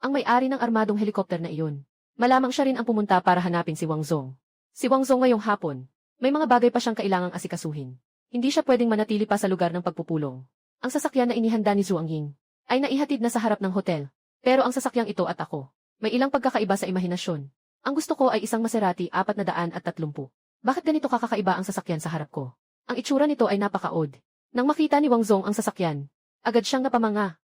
Ang may-ari ng armadong helikopter na iyon, malamang siya rin ang pumunta para hanapin si Wang Zong. Si Wang Zong ngayong hapon, may mga bagay pa siyang kailangang asikasuhin. Hindi siya pwedeng manatili pa sa lugar ng pagpupulong. Ang sasakyan na inihanda ni Zhuang Ying ay naihatid na sa harap ng hotel. Pero ang sasakyang ito at ako, may ilang pagkakaiba sa imahinasyon. Ang gusto ko ay isang Maserati 430. Bakit ganito kakakaiba ang sasakyan sa harap ko? Ang itsura nito ay napaka-odd. Nang makita ni Wang Zong ang sasakyan, agad siyang napamanga.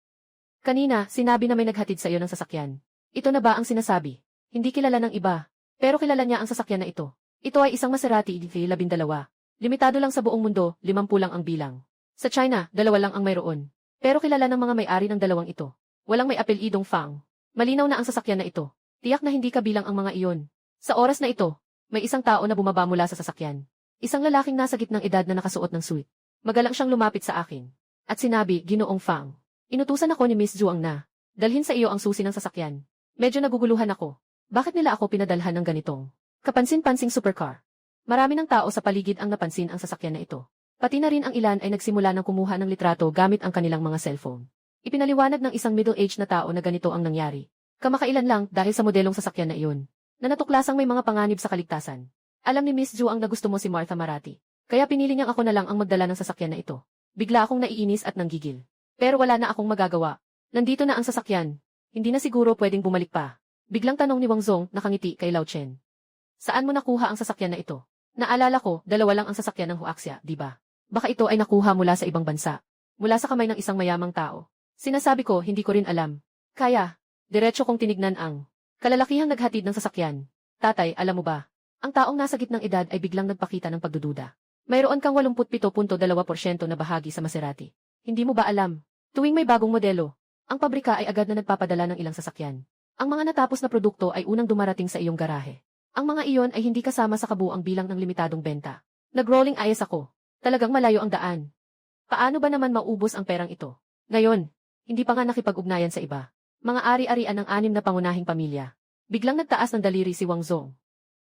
Kanina, sinabi na may naghatid sa iyo ng sasakyan. Ito na ba ang sinasabi? Hindi kilala ng iba. Pero kilala niya ang sasakyan na ito. Ito ay isang Maserati EV12. Limitado lang sa buong mundo, 50 lang ang bilang. Sa China, 2 lang ang mayroon. Pero kilala ng mga may-ari ng 2 ito. Walang may apelyidong Fang. Malinaw na ang sasakyan na ito. Tiyak na hindi kabilang ang mga iyon. Sa oras na ito, may isang tao na bumaba mula sa sasakyan. Isang lalaking nasa gitnang edad na nakasuot ng suit. Magalang siyang lumapit sa akin. At sinabi, Ginoong Fang. Inutusan ako ni Miss Zhuang na dalhin sa iyo ang susi ng sasakyan. Medyo naguguluhan ako. Bakit nila ako pinadalhan ng ganitong kapansin-pansing supercar? Marami ng tao sa paligid ang napansin ang sasakyan na ito. Pati na rin ang ilan ay nagsimula ng kumuha ng litrato gamit ang kanilang mga cellphone. Ipinaliwanag ng isang middle-aged na tao na ganito ang nangyari. Kamakailan lang dahil sa modelong sasakyan na iyon, na natuklasang may mga panganib sa kaligtasan. Alam ni Miss Zhu ang nagusto mo si Martha Marati. Kaya pinili niyang ako na lang ang magdala ng sasakyan na ito. Bigla akong naiinis at nanggigil. Pero wala na akong magagawa. Nandito na ang sasakyan. Hindi na siguro pwedeng bumalik pa. Biglang tanong ni Wang Zong nakangiti kay Lao Chen. Saan mo nakuha ang sasakyan na ito? Naalala ko, 2 lang ang sasakyan ng Huaxia, di ba? Baka ito ay nakuha mula sa ibang bansa. Mula sa kamay ng isang mayamang tao. Sinasabi ko, hindi ko rin alam. Kaya, diretso kong tinignan ang kalalakihang naghatid ng sasakyan. Tatay, alam mo ba? Ang taong nasa gitnang edad ay biglang nagpakita ng pagdududa. Mayroon kang 87.2% na bahagi sa Maserati. Hindi mo ba alam? Tuwing may bagong modelo, ang pabrika ay agad na nagpapadala ng ilang sasakyan. Ang mga natapos na produkto ay unang dumarating sa iyong garahe. Ang mga iyon ay hindi kasama sa kabuuang bilang ng limitadong benta. Nag-rolling eyes ako. Talagang malayo ang daan. Paano ba naman maubos ang perang ito? Ngayon, hindi pa nga nakipag-ugnayan sa iba. Mga ari-arian ng 6 na pangunahing pamilya. Biglang nagtaas ng daliri si Wang Zong.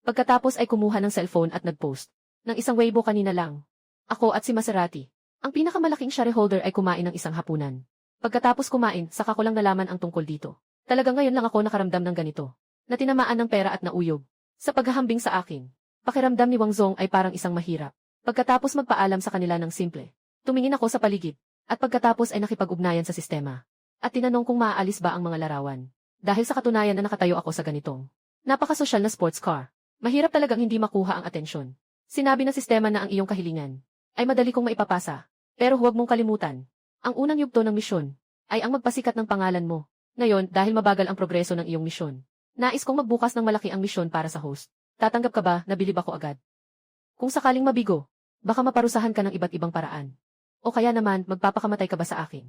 Pagkatapos ay kumuha ng cellphone at nag-post ng isang Weibo kanina lang. Ako at si Maserati, ang pinakamalaking shareholder ay kumain ng isang hapunan. Pagkatapos kumain, saka ko lang nalaman ang tungkol dito. Talagang ngayon lang ako nakaramdam ng ganito. Na tinamaan ng pera at nauyog. Sa paghahambing sa akin, pakiramdam ni Wang Zong ay parang isang mahirap. Pagkatapos magpaalam sa kanila ng simple, tumingin ako sa paligid, at pagkatapos ay nakipag-ugnayan sa sistema. At tinanong kung maaalis ba ang mga larawan. Dahil sa katunayan na nakatayo ako sa ganitong napakasosyal na sports car, mahirap talagang hindi makuha ang atensyon. Sinabi ng sistema na ang iyong kahilingan ay madali kong maipapasa. Pero huwag mong kalimutan, ang unang yugto ng misyon ay ang magpasikat ng pangalan mo. Ngayon, dahil mabagal ang progreso ng iyong misyon, nais kong magbukas ng malaki ang misyon para sa host. Tatanggap ka ba na bilib ako agad? Kung sakaling mabigo, baka maparusahan ka ng iba't ibang paraan. O kaya naman, magpapakamatay ka ba sa akin?